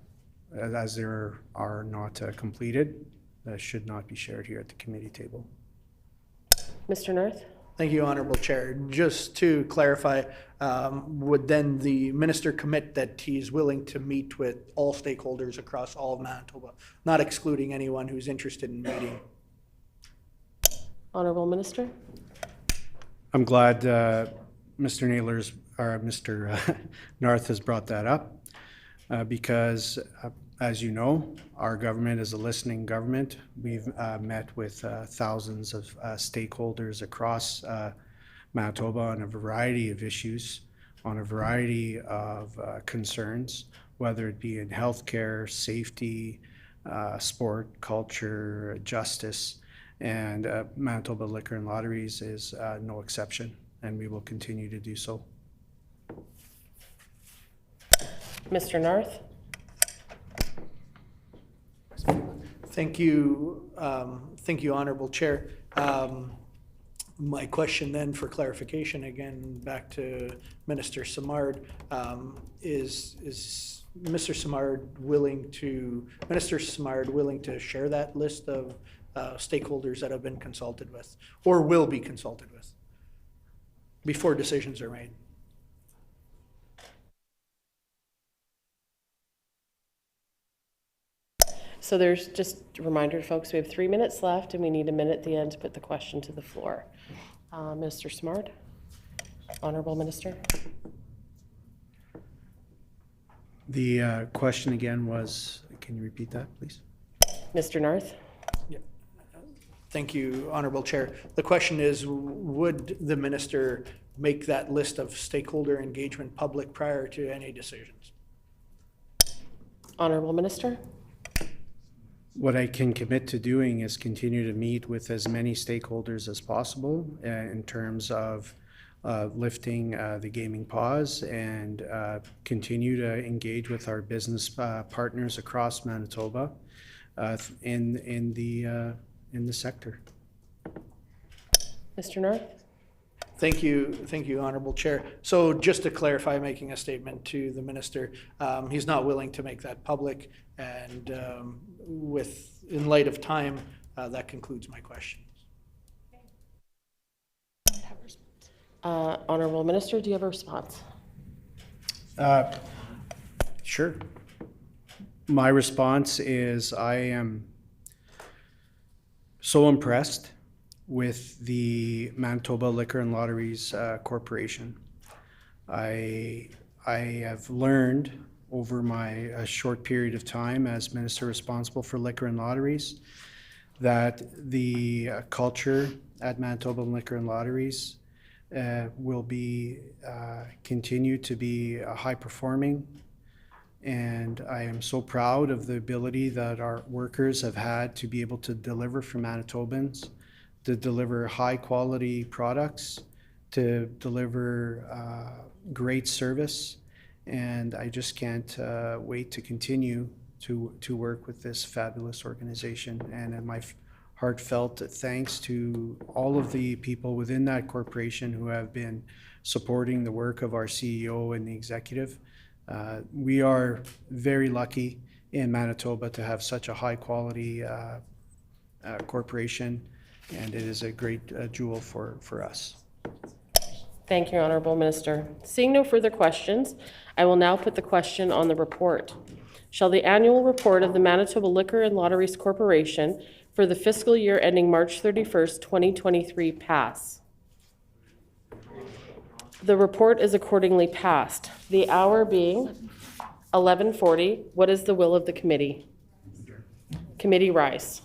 as they are not completed, should not be shared here at the committee table. Mr. Narth? Thank you, Honorable Chair. Just to clarify, would then the minister commit that he's willing to meet with all stakeholders across all of Manitoba, not excluding anyone who's interested in meeting? Honorable Minister? I'm glad Mr. Naylor's or Mr. Narth has brought that up because, as you know, our government is a listening government. We've met with thousands of stakeholders across Manitoba on a variety of issues, on a variety of concerns, whether it be in healthcare, safety, sport, culture, justice, and Manitoba Liquor and Lotteries is no exception, and we will continue to do so. Mr. Narth? Thank you, Honorable Chair. My question then for clarification, again, back to Minister Simard, is Minister Simard willing to share that list of stakeholders that have been consulted with or will be consulted with before decisions are made? So there's just a reminder to folks, we have 3 minutes left and we need a minute at the end to put the question to the floor. Minister Simard? Honorable Minister? The question again was, can you repeat that, please? Mr. Narth? Thank you, Honorable Chair. The question is, would the minister make that list of stakeholder engagement public prior to any decisions? Honorable Minister? What I can commit to doing is continue to meet with as many stakeholders as possible in terms of lifting the gaming pause and continue to engage with our business partners across Manitoba in the sector. Mr. Narth? Thank you, Honorable Chair. So just to clarify, making a statement to the minister, he's not willing to make that public, and in light of time, that concludes my questions. Honorable Minister, do you have a response? Sure. My response is I am so impressed with the Manitoba Liquor and Lotteries Corporation. I have learned over my short period of time as minister responsible for liquor and lotteries that the culture at Manitoba Liquor and Lotteries will be continue to be high performing, and I am so proud of the ability that our workers have had to be able to deliver for Manitobans, to deliver high quality products, to deliver great service, And I just can't wait to continue to work with this fabulous organization. And my heartfelt thanks to all of the people within that corporation who have been supporting the work of our CEO and the executive. We are very lucky in Manitoba to have such a high-quality corporation, and it is a great jewel for us. Thank you, Honorable Minister. Seeing no further questions, I will now put the question on the report. Shall the annual report of the Manitoba Liquor and Lotteries Corporation for the fiscal year ending March 31st, 2023 pass? The report is accordingly passed. The hour being 11:40, what is the will of the committee? Committee rise.